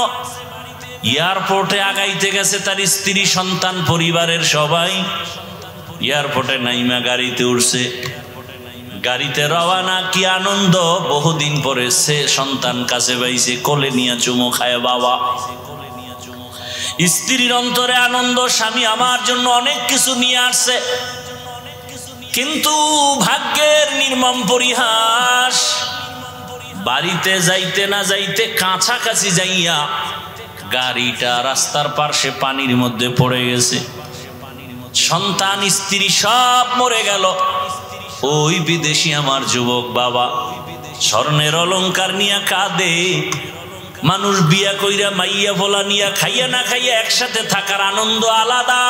এয়ারপোর্টে আগাইতে গেছে তার স্ত্রী, সন্তান, পরিবারের সবাই। এয়ারপোর্টে নাইমা গাড়িতে উঠছে, গাড়িতে রওয়ানা, কি আনন্দ! বহুদিন পরে সে সন্তান কাছে পাইছে, কোলে নিয়ে চুমো খায় বাবা। স্ত্রীর অন্তরে আনন্দ, স্বামী আমার জন্য অনেক কিছু নিয়ে আসছে। কিন্তু ভাগ্যের নির্মম পরিহাস, বাড়িতে যাইতে না যাইতে কাছাকাছি যাইয়া গাড়িটা রাস্তার পাশে পানির মধ্যে পড়ে গেছে। সন্তান, স্ত্রী সব মরে গেল। ওই বিদেশি আমার যুবক বাবা স্বর্ণের অলংকার নিয়ে কাঁদে। মানুষ বিয়া কইরা মাইয়া ভোলা নিয়া খাইয়া না খাইয়া একসাথে থাকার আনন্দ আলাদা,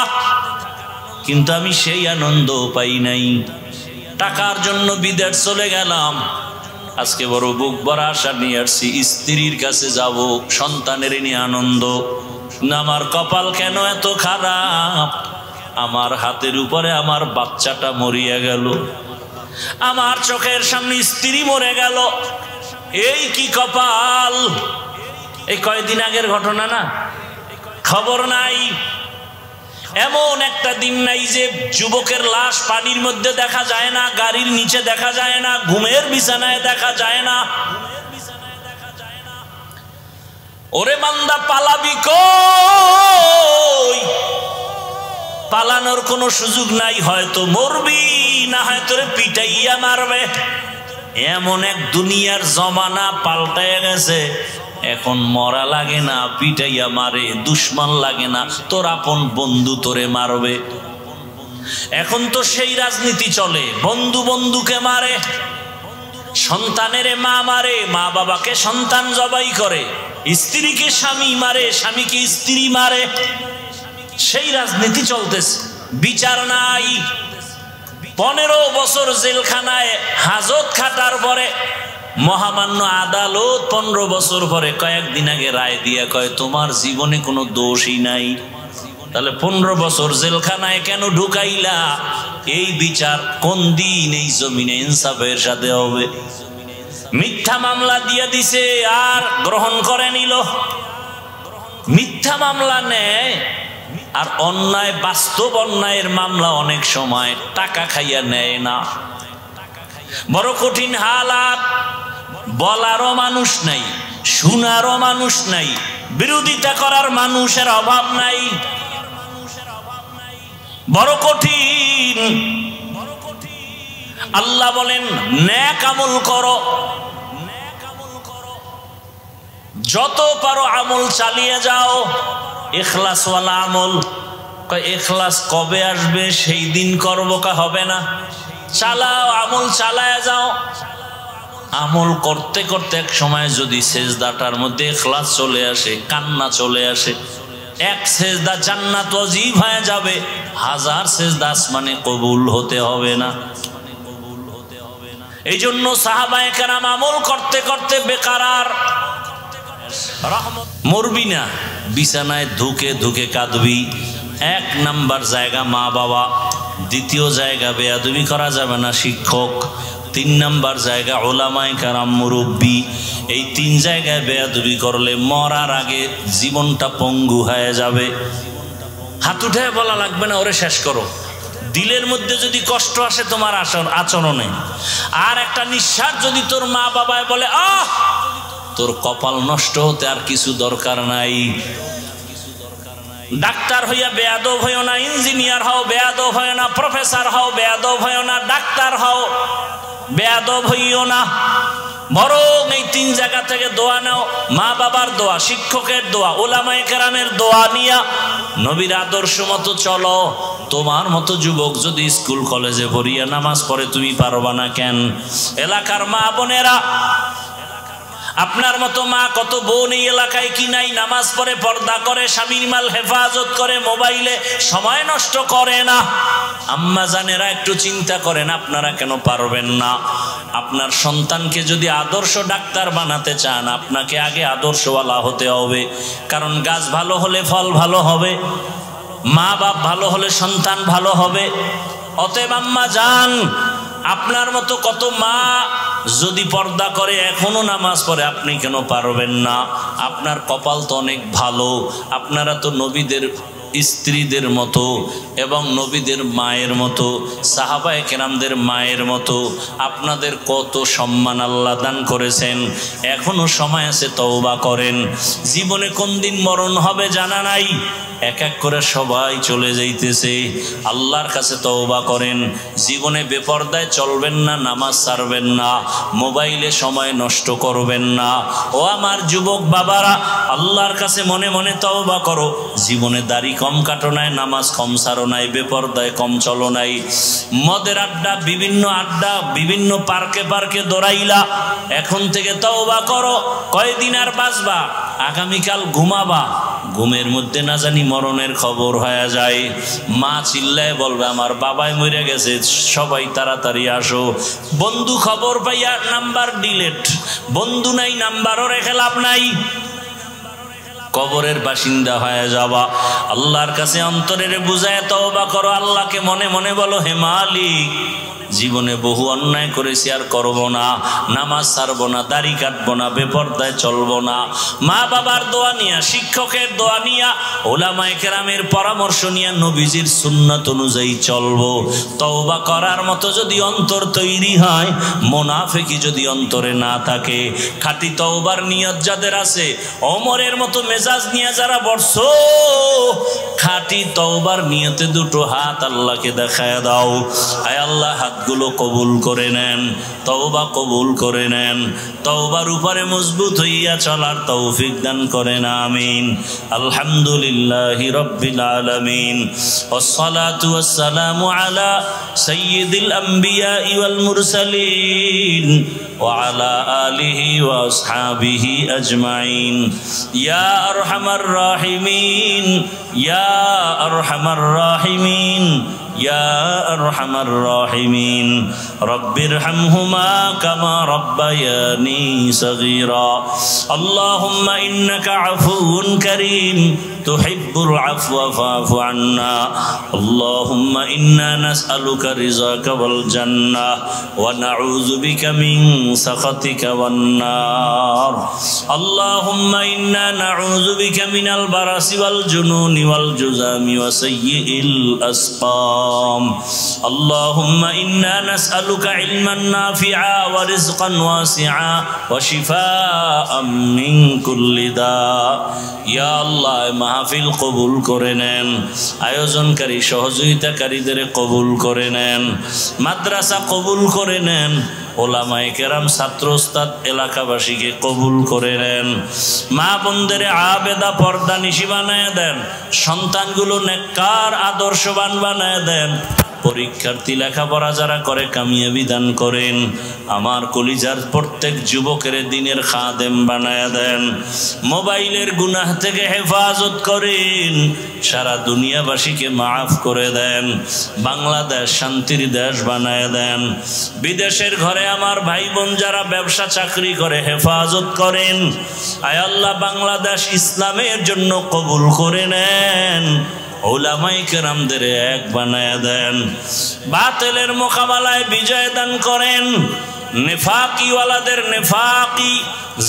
কিন্তু আমি সেই আনন্দ পাই নাই। টাকার জন্য বিদেশ চলে গেলাম, আজকে বড় বুক ভরা আশা নিয়ে আসছি, স্ত্রীর কাছে যাব, সন্তানের নিয়ে আনন্দ। আমার কপাল কেন এত খারাপ, আমার হাতের উপরে আমার বাচ্চাটা মরিয়া গেল, আমার চোখের সামনে স্ত্রী মরে গেল, এই কি কপাল! এই কয়দিন আগের ঘটনা না, খবর নাই। এমন একটা দিন নাই যে যুবকের লাশ পানির মধ্যে দেখা যায় না, গাড়ির নিচে দেখা যায় না, ঘুমের বিছানায় দেখা যায় না। ওরে বান্দা, পালাবি কই? পালানোর কোনো সুযোগ নাই, হয়তো মরবি না হয় তোরে পিটাইয়া মারবে। এমন এক দুনিয়ার জমানা পাল্টায় গেছে, এখন মরা লাগে না, পিটাইয়া মারে। দুশ্মন লাগে না, তোর আপন বন্ধু তোরে মারবে। এখন তো সেই রাজনীতি চলে, বন্ধু বন্ধুকে মারে, সন্তানের মা মারে, মা বাবাকে সন্তান জবাই করে, স্ত্রীকে স্বামী মারে, স্বামীকে স্ত্রী মারে। সেই রাজনীতি চলতেছে, বিচার নাই। 15 বছর জেলখানায় হাজত খাটার পরে মহামান্য আদালত 15 বছর পরে কয়েকদিন আগে রায় দিয়া কয় তোমার জীবনে কোনো দোষই নাই। তাহলে 15 বছর জেলখানায় কেন ঢুকাইলা? এই বিচার কোন দিন এই জমিনে ইনসাফের সাথে হবে? মিথ্যা মামলা দিয়া দিছে আর গ্রহণ করে নিল। মিথ্যা মামলা নেয় আর অন্যায়, বাস্তব অন্যায়ের মামলা অনেক সময় টাকা খাইয়া নেয় না। বড় কঠিন হালাত, বলারও মানুষ নাই, শোনারও মানুষ নাই, বিরোধিতা করার মানুষের অভাব নাই। বড় কঠিন। আল্লাহ বলেন নেক আমল করো, যত পারো আমল চালিয়ে যাও, ইখলাসওয়ালা আমল। ইখলাস কবে আসবে? সেই দিন করবো কা হবে না? চালাও, আমল চালায় যাও। আমল করতে করতে এক সময় যদি সেজদাটার মধ্যে ইখলাস চলে আসে, কান্না চলে আসে, এক সেজদা জান্নাত ওয়াজিব হয়ে যাবে, 1000 সেজদা আসমানে কবুল হতে হবে না। এই জন্য সাহাবায়ে কেরাম আমল করতে করতে বেকারার। মরবি না, বিছানায় ধুকে ধুকে কাঁদবি। 1 নাম্বার জায়গা মা বাবা, 2য় জায়গা বেয়াদবি করা যাবে না শিক্ষক, 3 নাম্বার জায়গা উলামায়ে কেরাম মুরব্বী। এই 3 জায়গায় বেয়াদবি করলে মরার আগে জীবনটা পঙ্গু হয়ে যাবে। হাত উঠে বলা লাগবে না ওরে শেষ করো। দিলের মধ্যে যদি কষ্ট আসে তোমার আচরণে, আর একটা নিঃশ্বাস যদি তোর মা বাবায় বলে আহ, তোর কপাল নষ্ট হতে আর কিছু দরকার নাই। ডাক্তার হইয়া বেয়াদব হইও না, ইঞ্জিনিয়ার হও বেয়াদব হইও না, প্রফেসর হও বেয়াদব হইও না, ডাক্তার হও বেয়াদব হইও না। বরং এই 3 জায়গা থেকে দোয়া নাও, মা বাবার দোয়া, শিক্ষকের দোয়া, উলামায়ে কেরামের দোয়া নিয়া নবীর আদর্শ মতো চলো। তোমার মতো যুবক যদি স্কুল কলেজে পড়িয়া নামাজ পড়ে তুমি পারবা না কেন? এলাকার মা বোনেরা, আপনার মতো মা কত বোন এই এলাকায় কি নাই? নামাজ পড়ে, পর্দা করে, স্বামীর মাল হেফাজত করে, মোবাইলে সময় নষ্ট করে না। আম্মা জানেরা একটু চিন্তা করেন, আপনারা কেন পারবেন না? আপনার সন্তানকে যদি আদর্শ ডাক্তার বানাতে চান, আপনাকে আগে আদর্শওয়ালা হতে হবে। কারণ গাছ ভালো হলে ফল ভালো হবে, মা বাপ ভালো হলে সন্তান ভালো হবে। অতএব আম্মা জান, আপনার মতো কত মা যদি পর্দা করে এখনো নামাজ পড়ে, আপনি কেন পারবেন না? আপনার কপাল তো অনেক ভালো। আপনারা তো নবীদের স্ত্রীদের মতো এবং নবীদের মায়ের মতো, সাহাবায়ে কেরামদের মায়ের মতো। আপনাদের কত সম্মান আল্লাহ দান করেছেন। এখনো সময় আছে, তওবা করেন। জীবনে কোন দিন মরণ হবে জানা নাই, এক এক করে সবাই চলে যাইতেছে। আল্লাহর কাছে তওবা করেন। জীবনে বেপরদায় চলবেন না, নামাজ ছাড়বেন না, মোবাইলে সময় নষ্ট করবেন না। ও আমার যুবক বাবারা, আল্লাহর কাছে মনে মনে তওবা করো। জীবনে দাড়ি কম কাটো নাই, নামাজ কম ছাড়ো নাই, বেপরদায় কম চলো নাই, মদের আড্ডা, বিভিন্ন পার্কে পার্কে দৌড়াইলা। এখন থেকে তওবা করো। কয়দিন আর বাঁচবা? আগামীকাল ঘুমাবা, ঘুমের মধ্যে না জানি মরণের খবর হয়ে যায়। মা চিল্লায় বলবে আমার বাবাই মরে গেছে, সবাই তাড়াতাড়ি আসো। বন্ধু খবর পাইয়া নাম্বার ডিলেট, বন্ধু নাই নাম্বারও রেখে লাভ নাই, কবরের বাসিন্দা হয়ে যাবা। আল্লাহর কাছে অন্তরের বুঝায় তওবা করো। আল্লাহকে মনে মনে বলো, হে মালিক, জীবনে বহু অন্যায় করেছি, আর করব না। নামাজ ছাড়বো না, দাড়ি কাটবো না, বেপরদায় চলবো না। মা বাবার দোয়া নিয়া, শিক্ষকের দোয়া নিয়া, ওলামায়ে কেরামের পরামর্শ নিয়া নবীজির সুন্নাত অনুযায়ী চলবো। তওবা করার মতো যদি অন্তর তৈরি হয়, মুনাফিকি যদি অন্তরে না থাকে, খাঁটি তওবার নিয়ত যাদের আছে, ওমরের মতো মেজাজ নিয়ে যারা বসছো, খাঁটি তওবার নিয়তে দুটো হাত আল্লাহকে দেখায় দাও। আয় আল্লাহ, হাতগুলো কবুল করে নেন, তওবা কবুল করে নেন, তওবার উপরে মজবুত হইয়া চলার তৌফিক দান করেন, আমিন। আলহামদুলিল্লাহি রাব্বিল আলামিন, ওয়াসসালাতু ওয়াসসালামু আলা সাইয়্যিদিল আমবিয়া ওয়াল মুরসালিন ওয়া আলা আলিহি ওয়া আসহাবিহি আজমাইন। ইয়া আরহামার রাহিমিন, ইয়া আরহামার রাহিমিন, ইয়া আরহামার রাহিমিন। রব্বিরহামহুমা কামা রাব্বায়ানি সগীরা। আল্লাহুম্মা ইন্নাকা আফুউন কারীম তুহিব্বুল আফওয়া ফা'ফু আন্না। আল্লাহুম্মা ইন্না নাসআলুকা রিযাকা ওয়াল জান্নাহ ওয়া নাউযু বিকা মিন সাখাতিকা ওয়ান নার। আল্লাহুম্মা ইন্না নাউযু বিকা মিনাল বারাসি ওয়াল জুনুনি ওয়াল জুযামি ওয়া সাইয়্যিল আসকাম। আল্লাহুম্মা ইন্না নাসআলুকা ইলমান নাফিআ ওয়া রিজকান ওয়াসিআ ওয়া শিফাআম মিন কুল্লি দা। ইয়া আল্লাহ, মাহফিল কবুল করে নেন, আয়োজনকারী সহযোগিতাকারীদের কবুল করে নেন, মাদ্রাসা কবুল করে নেন, ওলামায়ে কেরাম, ছাত্র ওস্তাদ, এলাকাবাসীকে কবুল করে নেন। মা বোনদের আবেদা পর্দা নিশি বানায় দেন, সন্তানগুলো নেককার আদর্শবান বানায় দেন। পরীক্ষার্থী লেখাপড়া যারা করে কামিয়াবি দান করেন। আমার কলিজার প্রত্যেক যুবকের দিনের খাদেম বানায় দেন। মোবাইলের গুনাহ থেকে হেফাজত করেন, সারা দুনিয়াবাসীকে মাফ করে দেন। বাংলাদেশ শান্তির দেশ বানায় দেন। বিদেশের ঘরে আমার ভাই বোন যারা ব্যবসা চাকরি করে হেফাজত করেন। আয় আল্লাহ, বাংলাদেশ ইসলামের জন্য কবুল করে নেন। ওলামায়ে কেরামদের এক বানায় দেন। বাতিলের মোকাবেলায় বিজয় দান করেন। নেফাকি ওয়ালাদের নেফাকি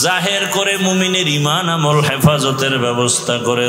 জাহের করে মুমিনের ঈমান আমল হেফাজতের ব্যবস্থা করে